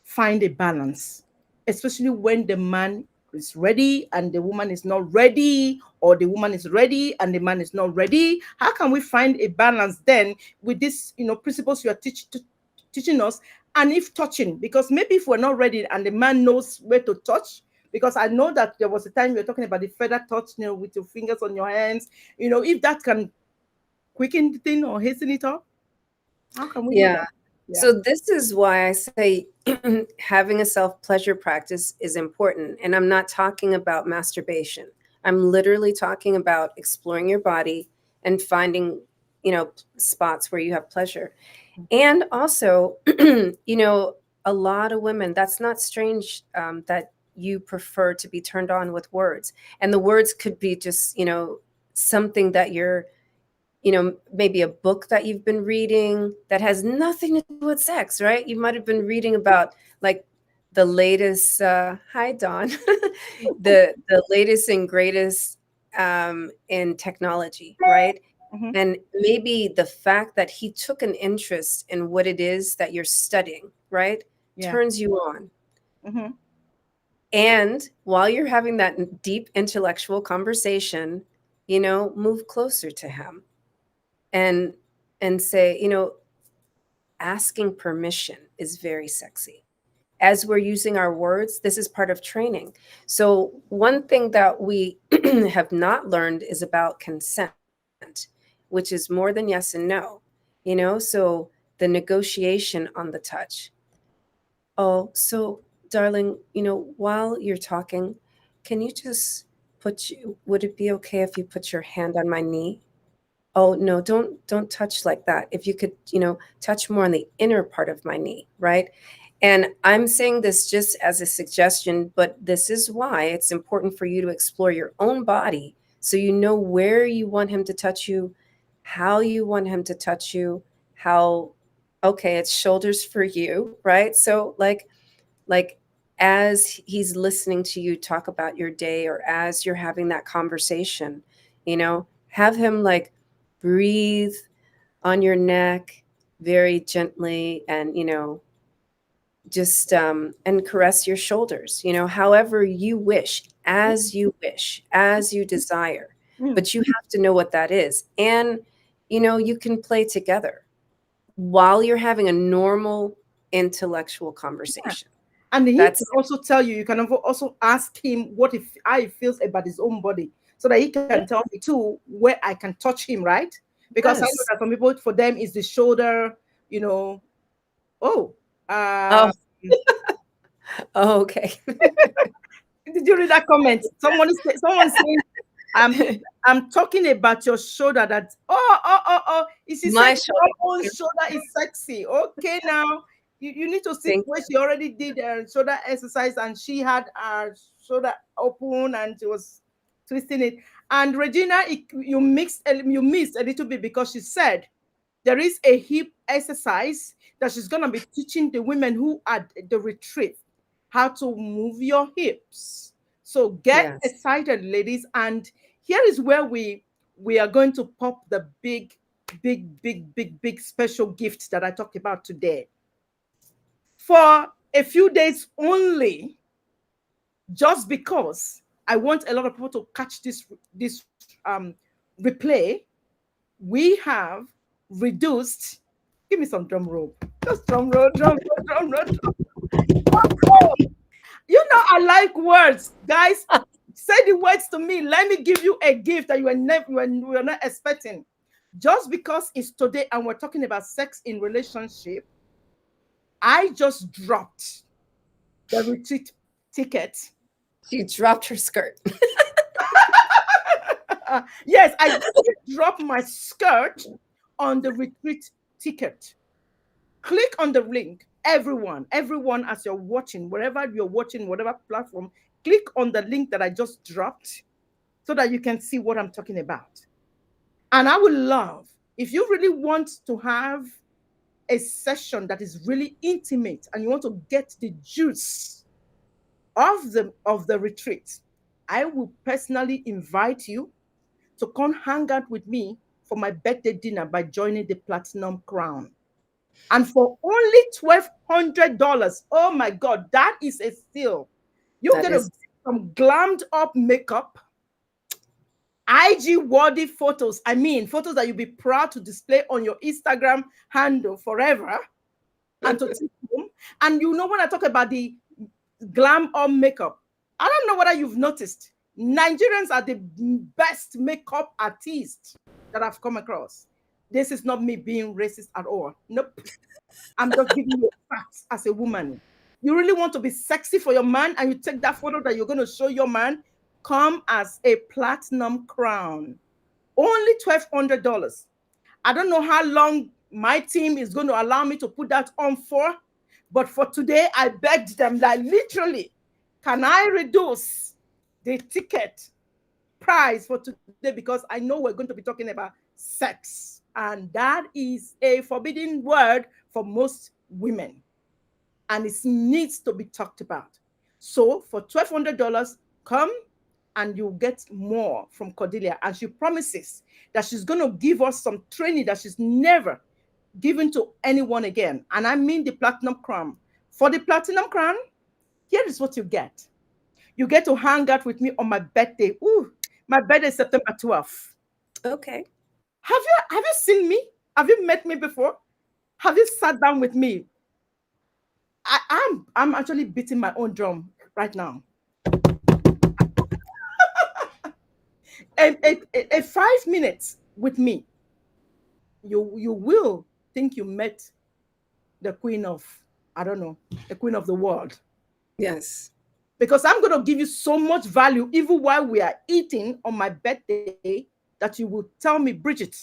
Speaker 1: find a balance, especially when the man is ready and the woman is not ready, or the woman is ready and the man is not ready? How can we find a balance then with this, principles you are teaching us? And if touching, because maybe if we're not ready and the man knows where to touch, because I know that there was a time you were talking about the feather touch, with your fingers on your hands, if that can quicken the thing or hasten it up, how can we do
Speaker 2: Yeah.
Speaker 1: that? Yeah.
Speaker 2: So this is why I say having a self-pleasure practice is important. And I'm not talking about masturbation. I'm literally talking about exploring your body and finding, spots where you have pleasure. And also, a lot of women, that's not strange, that you prefer to be turned on with words. And the words could be just, something that you're, maybe a book that you've been reading that has nothing to do with sex, right? You might have been reading about like the latest, hi Dawn, the latest and greatest, in technology, right?
Speaker 1: Hmm.
Speaker 2: And maybe the fact that he took an interest in what it is that you're studying, right,
Speaker 1: Yeah.
Speaker 2: turns you on.
Speaker 1: Hmm.
Speaker 2: And while you're having that deep intellectual conversation, move closer to him and say, asking permission is very sexy. As we're using our words, this is part of training. So one thing that we have not learned is about consent, which is more than yes and no. So the negotiation on the touch. Oh, so darling, while you're talking, can you just would it be okay if you put your hand on my knee? Oh, no, don't touch like that. If you could, touch more on the inner part of my knee, right? And I'm saying this just as a suggestion, but this is why it's important for you to explore your own body so you know where you want him to touch you, how you want him to touch you, how okay, it's shoulders for you, right? So like as he's listening to you talk about your day or as you're having that conversation, have him like breathe on your neck very gently and just and caress your shoulders, however you wish, as you desire.
Speaker 1: Mm.
Speaker 2: But you have to know what that is. And you can play together while you're having a normal intellectual
Speaker 1: Yeah.
Speaker 2: conversation.
Speaker 1: And he
Speaker 2: That's
Speaker 1: can also tell you, you can also ask him how he feels about his own body, so that he can tell me too where I can touch him, right? Because I know
Speaker 2: yes.
Speaker 1: that some people, for them, is the shoulder, you know. Oh,
Speaker 2: Oh,
Speaker 1: uh,
Speaker 2: oh, okay.
Speaker 1: did you read that comment? Someone saying, I'm I'm talking about your shoulder. That she said
Speaker 2: My
Speaker 1: your
Speaker 2: shoulder.
Speaker 1: own shoulder is sexy. Okay, now you need to see
Speaker 2: Thank
Speaker 1: where she already did shoulder exercise, and she had her shoulder open and she was twisting it. And Regina, you missed a little bit, because she said there is a hip exercise that she's going to be teaching the women who are at the retreat, how to move your hips. So get
Speaker 2: Yes,
Speaker 1: excited, ladies. And here is where we are going to pop the big special gift that I talked about today. For a few days only, just because I want a lot of people to catch this replay, we have reduced. Give me some drum roll. Just drum roll, drum roll, drum roll, drum roll. I like words, guys. Say the words to me. Let me give you a gift that you were not expecting. Just because it's today and we're talking about sex in relationship, I just dropped the retreat ticket.
Speaker 2: she dropped her skirt.
Speaker 1: Yes, I dropped my skirt on the retreat ticket. Click on the link. Everyone, as you're watching, wherever you're watching, whatever platform, click on the link that I just dropped, so that you can see what I'm talking about. And I would love, if you really want to have a session that is really intimate and you want to get the juice of the retreat, I will personally invite you to come hang out with me for my birthday dinner by joining the Platinum Crown. And for only $1,200, oh my God, that is a steal. You
Speaker 2: That
Speaker 1: get a
Speaker 2: is
Speaker 1: some glammed up makeup, IG worthy photos. I mean, photos that you'll be proud to display on your Instagram handle forever and to take home. And you know, when I talk about the glam up makeup, I don't know whether you've noticed, Nigerians are the best makeup artists that I've come across. This is not me being racist at all. Nope. I'm just giving you facts as a woman. You really want to be sexy for your man, and you take that photo that you're going to show your man, come as a platinum crown. Only $1,200. I don't know how long my team is going to allow me to put that on for, but for today, I begged them that literally, can I reduce the ticket price for today, because I know we're going to be talking about sex, and that is a forbidden word for most women, and it needs to be talked about. So for $1,200, come and you get more from Cordelia, and she promises that she's going to give us some training that she's never given to anyone again, and I mean the platinum crown. For the platinum crown, here is what you get. You get to hang out with me on my birthday. Ooh, my birthday is September 12th.
Speaker 2: Okay.
Speaker 1: Have you seen me? Have you met me before? Have you sat down with me? I'm actually beating my own drum right now. A 5 minutes with me, you will think you met the queen of, I don't know, the queen of the world.
Speaker 2: Yes.
Speaker 1: Because I'm going to give you so much value, even while we are eating on my birthday, that you will tell me, Bridget,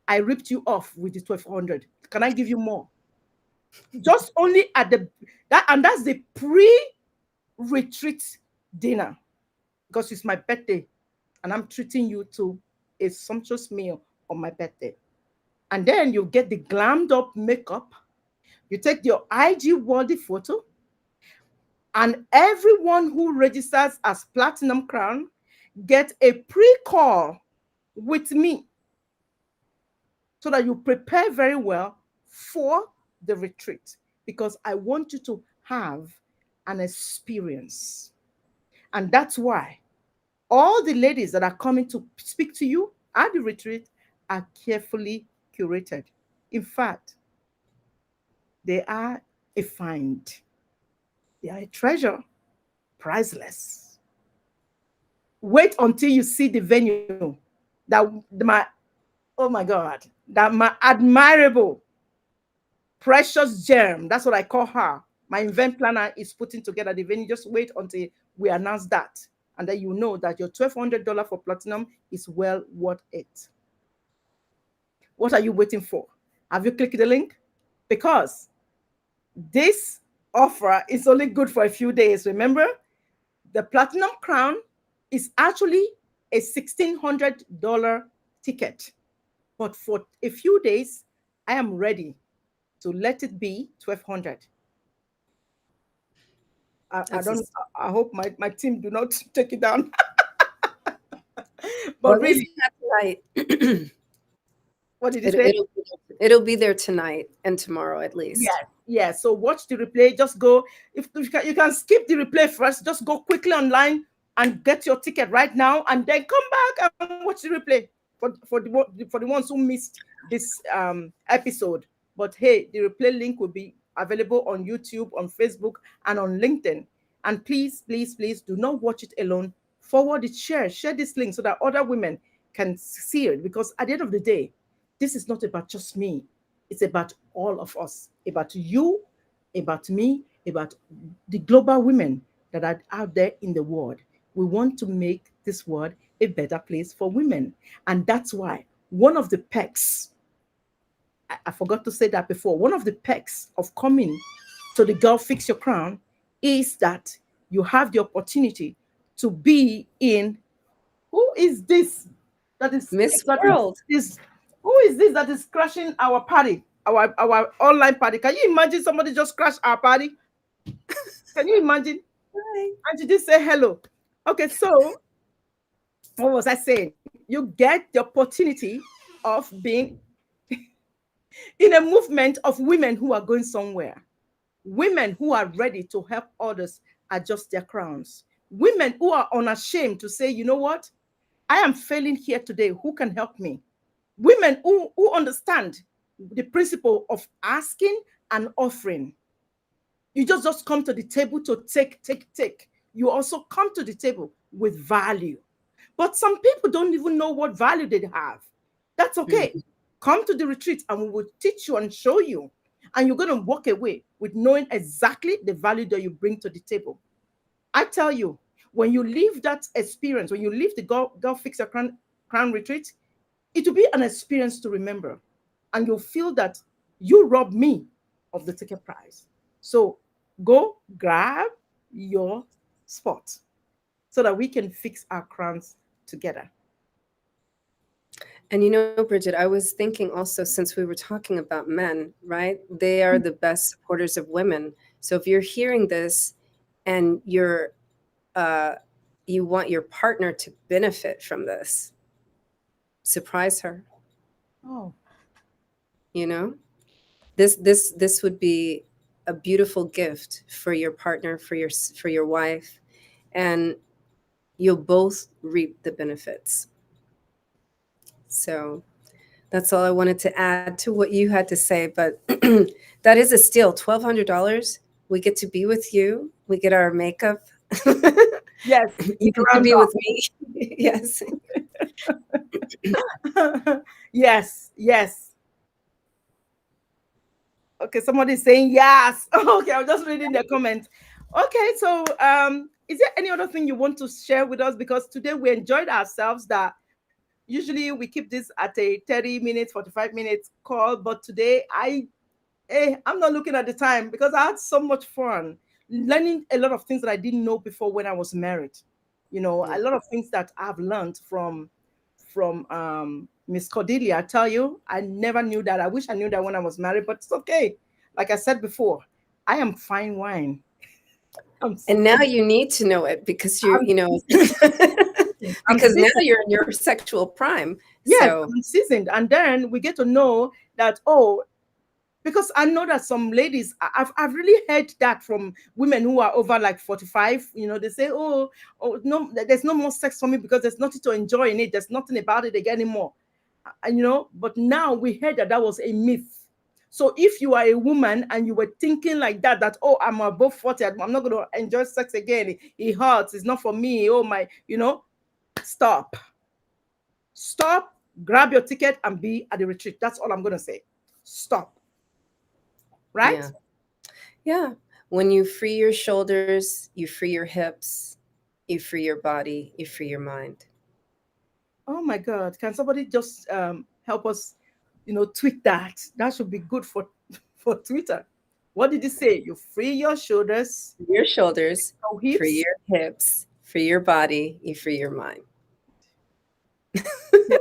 Speaker 1: I ripped you off with the 1,200. Can I give you more? Just only at that's the pre-retreat dinner, because it's my birthday and I'm treating you to a sumptuous meal on my birthday. And then you get the glammed up makeup. You take your IG worthy photo, and everyone who registers as Platinum Crown get a pre-call with me, so that you prepare very well for the retreat, because I want you to have an experience. And that's why all the ladies that are coming to speak to you at the retreat are carefully curated. In fact, they are a find. They are a treasure, priceless. Wait until you see the venue that my, oh my God, that my admirable, precious gem, that's what I call her, my event planner, is putting together the venue. Just wait until we announce that, and then you know that your $1,200 for platinum is well worth it. What are you waiting for? Have you clicked the link? Because this offer is only good for a few days. Remember, the platinum crown is actually a $1,600 ticket, but for a few days, I am ready to let it be 1,200. I don't. I hope my team do not take it down. But
Speaker 2: Well,
Speaker 1: really,
Speaker 2: tonight.
Speaker 1: what did you say?
Speaker 2: It'll be there tonight and tomorrow at least.
Speaker 1: Yes, yes. So watch the replay. Just go. If you can skip the replay first, just go quickly online and get your ticket right now, and then come back and watch the replay for the ones who missed this episode. But hey, the replay link will be available on YouTube, on Facebook, and on LinkedIn. And please, please, please do not watch it alone. Forward it, share this link so that other women can see it. Because at the end of the day, this is not about just me. It's about all of us, about you, about me, about the global women that are out there in the world. We want to make this world a better place for women. And that's why one of the perks, I forgot to say that before, one of the perks of coming to the Girl Fix Your Crown is that you have the opportunity to be in, who is this? That is
Speaker 2: Miss World.
Speaker 1: Who is this that is crashing our party, our online party? Can you imagine somebody just crash our party? Can you imagine?
Speaker 2: Hi.
Speaker 1: And she just say hello. Okay, so what was I saying? You get the opportunity of being in a movement of women who are going somewhere, women who are ready to help others adjust their crowns, Women who are unashamed to say, you know what, I am failing here today. Who can help me? Women who understand the principle of asking and offering. You just come to the table to take. You also come to the table with value. But some people don't even know what value they have. That's okay.
Speaker 2: Mhm.
Speaker 1: Come to the retreat and we will teach you and show you. And you're going to walk away with knowing exactly the value that you bring to the table. I tell you, when you leave that experience, when you leave the Girl Fix Your Crown retreat, it will be an experience to remember. And you'll feel that you robbed me of the ticket price. So go grab your spot so that we can fix our crowns together.
Speaker 2: And Bridget, I was thinking also, since we were talking about men, right? They are the best supporters of women. So if you're hearing this and uh, you want your partner to benefit from this, surprise her.
Speaker 1: Oh,
Speaker 2: You know, this would be a beautiful gift for your partner, for your wife, and you'll both reap the benefits. So that's all I wanted to add to what you had to say. But that is a steal. $1,200. We get to be with you. We get our makeup.
Speaker 1: yes,
Speaker 2: You get to
Speaker 1: round
Speaker 2: be with me. Yes.
Speaker 1: up. Yes, yes. Okay, somebody's saying yes. Okay, I'm just reading the comment. Okay, so is there any other thing you want to share with us? Because today we enjoyed ourselves. That usually we keep this at a 30 minutes, 45 minutes call, but today I'm not looking at the time because I had so much fun learning a lot of things that I didn't know before when I was married. A
Speaker 2: Yeah.
Speaker 1: lot of things that I've learned from Miss Cordelia. I tell you, I never knew that. I wish I knew that when I was married, but it's okay. Like I said before, I am fine wine. I'm
Speaker 2: And now you need to know it because
Speaker 1: I'm I'm
Speaker 2: because now
Speaker 1: seasoned.
Speaker 2: you're in your sexual prime.
Speaker 1: Yes,
Speaker 2: So
Speaker 1: I'm seasoned. And then we get to know that, oh, because I know that some ladies, I've really heard that from women who are over like 45. They say, oh no, there's no more sex for me because there's nothing to enjoy in it. There's nothing about it again anymore. And but now we heard that that was a myth. So if you are a woman and you were thinking like that, oh, I'm above 40, I'm not going to enjoy sex again. It hurts. It's not for me. Oh my, stop. Stop, grab your ticket and be at the retreat. That's all I'm going to say. Stop. Right?
Speaker 2: yeah. Yeah. When you free your shoulders, you free your hips, you free your body, you free your mind.
Speaker 1: Oh my God. Can somebody just help us, tweet that? That should be good for for Twitter. What did you say? You free your shoulders,
Speaker 2: Free your shoulders,
Speaker 1: your
Speaker 2: free
Speaker 1: hips.
Speaker 2: your hips, free your body, you free your mind.
Speaker 1: Yeah.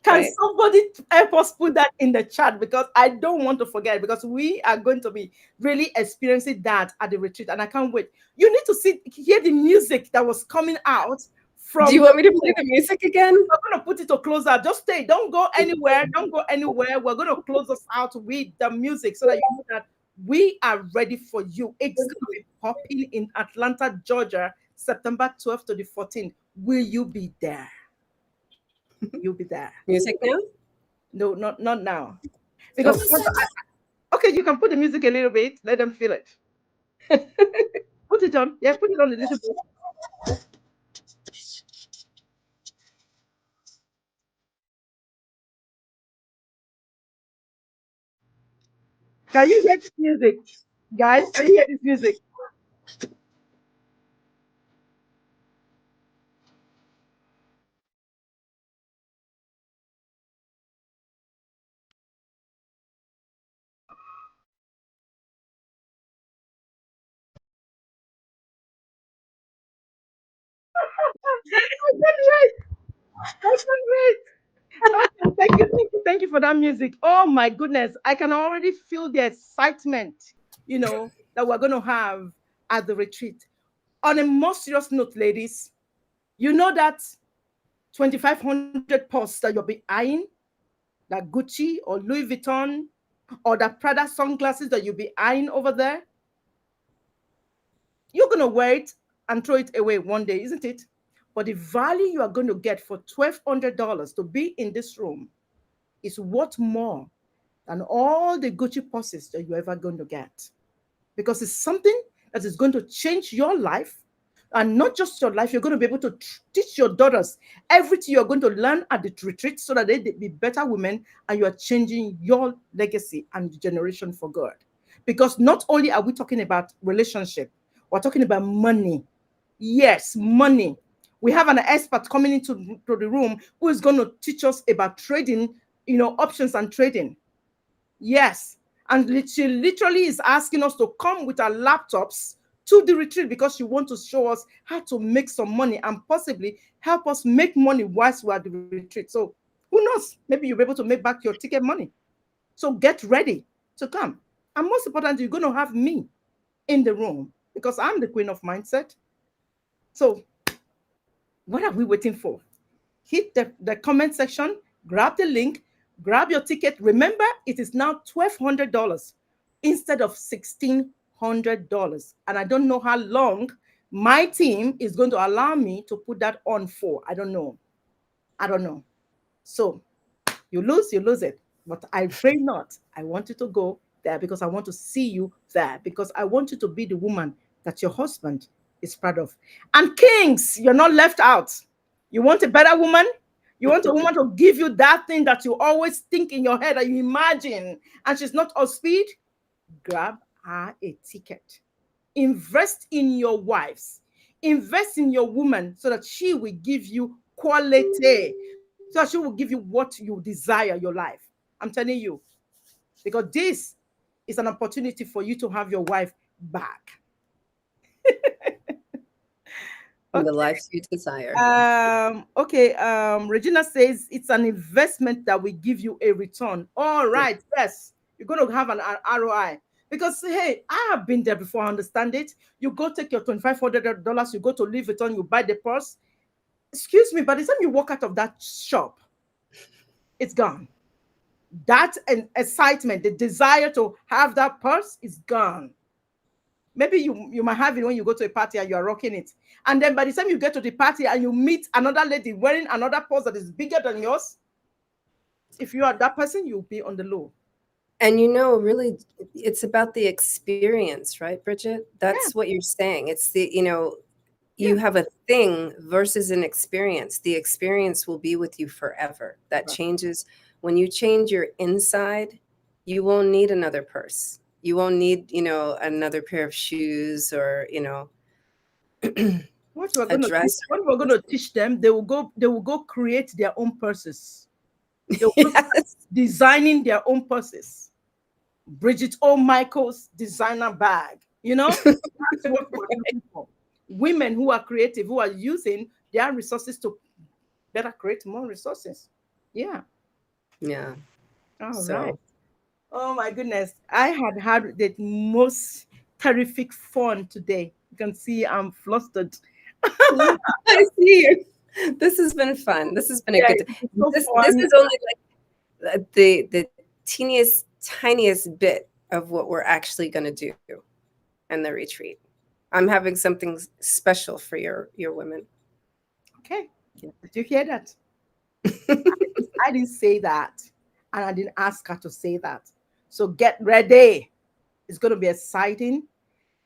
Speaker 1: Can
Speaker 2: Right?
Speaker 1: somebody help us put that in the chat? Because I don't want to forget, because we are going to be really experiencing that at the retreat and I can't wait. You need to hear the music that was coming out
Speaker 2: Do you
Speaker 1: from the
Speaker 2: want me to play
Speaker 1: people.
Speaker 2: the music again?
Speaker 1: We're going to put it to close out. Just stay. Don't go anywhere. Don't go anywhere. We're going to close us out with the music so that you know that we are ready for you. It's going to be popping in Atlanta, Georgia, September 12th to the 14th. Will you be there? You'll be there.
Speaker 2: Music now?
Speaker 1: No, not now.
Speaker 2: Oh.
Speaker 1: Because okay, you can put the music a little bit. Let them feel it. Put it on. Yeah, put it on a little bit. Can you hear this music? Guys, can you hear this music? That's right. That's right. Okay, thank you for that music. Oh my goodness, I can already feel the excitement, that we're going to have at the retreat. On a more serious note, ladies, you know that 2,500 posts that you'll be eyeing, that Gucci or Louis Vuitton or the Prada sunglasses that you'll be eyeing over there, you're going to wear it and throw it away one day, isn't it? But the value you are going to get for $1,200 to be in this room is worth more than all the Gucci purses that you're ever going to get. Because it's something that is going to change your life. And not just your life, you're going to be able to teach your daughters everything you're going to learn at the retreat so that they be better women and you are changing your legacy and generation for good. Because not only are we talking about relationship, we're talking about money. Yes, money. We have an expert coming into to the room who is going to teach us about trading, options and trading. Yes. And she literally is asking us to come with our laptops to the retreat because she wants to show us how to make some money and possibly help us make money whilst we're at the retreat. So who knows? Maybe you'll be able to make back your ticket money. So get ready to come. And most importantly, you're going to have me in the room because I'm the queen of mindset. So what are we waiting for? Hit the comment section, grab the link, grab your ticket. Remember, it is now $1,200 instead of $1,600. And I don't know how long my team is going to allow me to put that on for. I don't know. So you lose it. But I pray not. I want you to go there because I want to see you there because I want you to be the woman that your husband is proud of. And kings, you're not left out. You want a better woman? You want a woman to give you that thing that you always think in your head that you imagine, and she's not off speed? Grab her a ticket. Invest in your wives. Invest in your woman so that she will give you quality, so that she will give you what you desire your life. I'm telling you, because this is an opportunity for you to have your wife back.
Speaker 2: The life you desire.
Speaker 1: Okay. Regina says it's an investment that will give you a return. All right. Yes. You're going to have an ROI. Because, hey, I have been there before. I understand it. You go take your $2,500, you go to Louis Vuitton, you buy the purse. Excuse me, by the time you walk out of that shop, it's gone. That excitement, the desire to have that purse is gone. Maybe you might have it when you go to a party and you are rocking it. And then by the time you get to the party and you meet another lady wearing another purse that is bigger than yours, if you are that person, you'll be on the low.
Speaker 2: And really, it's about the experience, right, Bridget? That's what you're saying. It's you have a thing versus an experience. The experience will be with you forever. That changes. When you change your inside, you won't need another purse. You won't need, another pair of shoes or,
Speaker 1: What we're going to teach them, they will go create their own purses. They will go designing their own purses. Bridget O'Michael's designer bag. That's what we're looking for. Women who are creative, who are using their resources to better create more resources. Yeah. All right. Oh my goodness. I had the most terrific fun today. You can see I'm flustered.
Speaker 2: I see you. This has been fun. This has been a good this is only like the tiniest bit of what we're actually going to do in the retreat. I'm having something special for your women.
Speaker 1: Okay. Did you hear that? I didn't say that. And I didn't ask her to say that. So get ready. It's going to be exciting.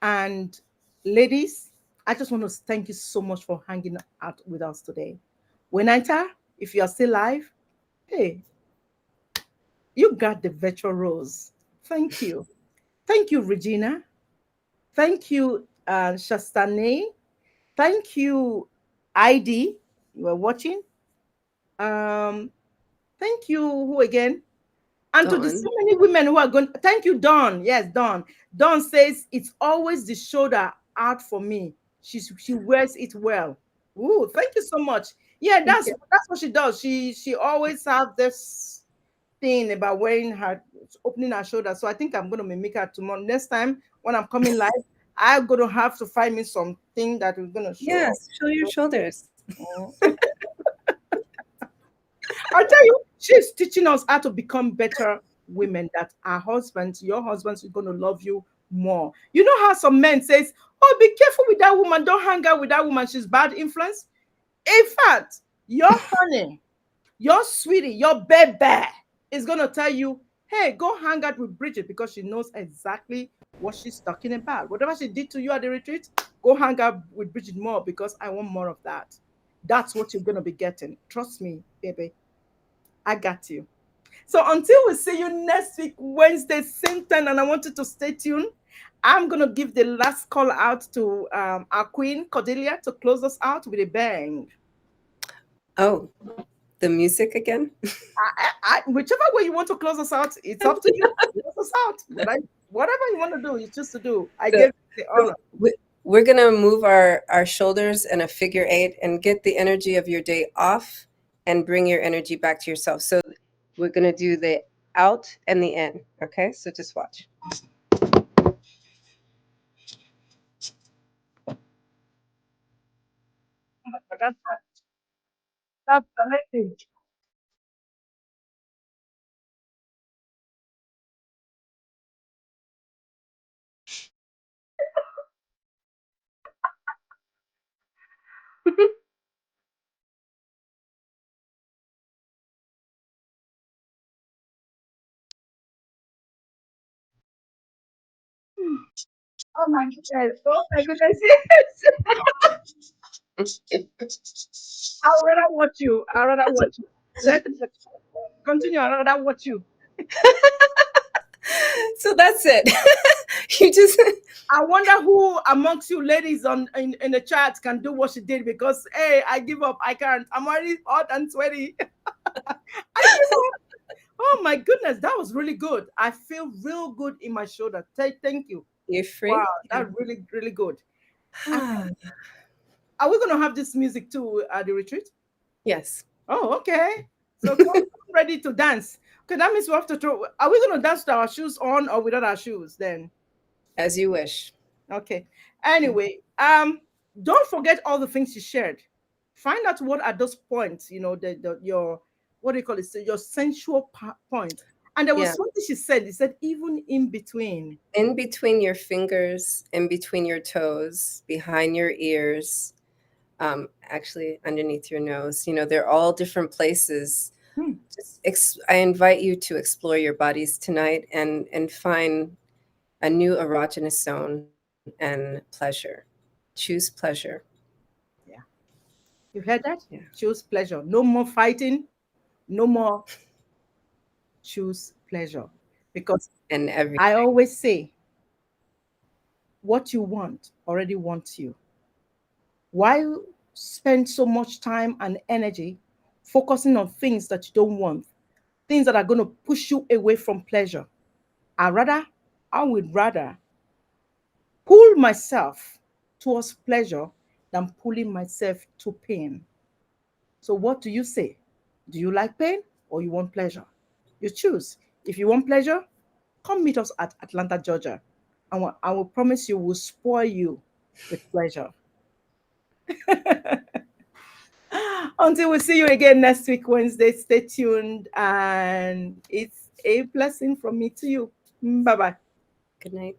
Speaker 1: And ladies, I just want to thank you so much for hanging out with us today. Winita, if you are still live, hey, you got the virtual rose. Thank you. Thank you, Regina. Thank you, Shastane. Thank you, ID. You are watching. Thank you, who again? And Dawn. To the so many women who are going, thank you, Dawn. Yes, Dawn. Dawn says it's always the shoulder out for me. She wears it well. Ooh, thank you so much. Yeah, that's what she does. She always has this thing about opening her shoulder. So I think I'm gonna mimic her tomorrow. Next time when I'm coming live, I'm gonna have to find me something that is gonna show.
Speaker 2: Yes, show your shoulders.
Speaker 1: I'll tell you, she's teaching us how to become better women that our husbands, your husbands, is going to love you more. You know how some men says, "Oh, be careful with that woman. Don't hang out with that woman. She's bad influence." In fact, your honey, your sweetie, your baby is going to tell you, "Hey, go hang out with Bridget," because she knows exactly what she's talking about. Whatever she did to you at the retreat, go hang out with Bridget more because I want more of that. That's what you're going to be getting. Trust me, baby. I got you. So until we see you next week, Wednesday, same time, and I want you to stay tuned. I'm going to give the last call out to our queen, Cordelia, to close us out with a bang.
Speaker 2: Oh, the music again?
Speaker 1: Whichever way you want to close us out, it's up to you. Close us out. Whatever you want to do, you choose to do. I
Speaker 2: So,
Speaker 1: give you the honor.
Speaker 2: we're going to move our shoulders in a figure 8 and get the energy of your day off and bring your energy back to yourself. So we're going to do the out and the in. Okay, so just watch.
Speaker 1: That's, that's amazing. Oh my goodness. Oh my goodness. I'd rather watch you. I'd rather watch you. Let continue. I'd rather watch you.
Speaker 2: So that's it. You just
Speaker 1: I wonder who amongst you ladies in the chat can do what she did because hey, I give up. I can't. I'm already hot and sweaty. I give up. Oh my goodness, that was really good. I feel real good in my shoulder. Thank you.
Speaker 2: you're
Speaker 1: Wow,
Speaker 2: free.
Speaker 1: that's really, really good. And are we gonna have this music too at the retreat?
Speaker 2: Yes,
Speaker 1: Oh, okay. So come ready to dance. Okay, that means we have to throw. Are we gonna dance with our shoes on or without our shoes then?
Speaker 2: as you wish.
Speaker 1: Okay. Anyway, don't forget all the things you shared. Find out what are those points, the your what do you call it? So your sensual point. And there was
Speaker 2: Yeah.
Speaker 1: something she said. He said even in between.
Speaker 2: In between your fingers, in between your toes, behind your ears, actually underneath your nose. They're all different places.
Speaker 1: Hmm.
Speaker 2: I invite you to explore your bodies tonight and find a new erogenous zone and pleasure. Choose pleasure.
Speaker 1: Yeah. You heard that?
Speaker 2: Yeah.
Speaker 1: Choose pleasure. No more fighting. No more choose pleasure. Because
Speaker 2: And
Speaker 1: I
Speaker 2: everything.
Speaker 1: always say what you want already wants you. Why spend so much time and energy focusing on things that you don't want, things that are going to push you away from pleasure? I would rather pull myself towards pleasure than pulling myself to pain. So, what do you say? Do you like pain or you want pleasure? You choose. If you want pleasure, come meet us at Atlanta, Georgia. And I will promise you, we'll spoil you with pleasure. Until we see you again next week, Wednesday, stay tuned. And it's a blessing from me to you. Bye bye.
Speaker 2: Good night.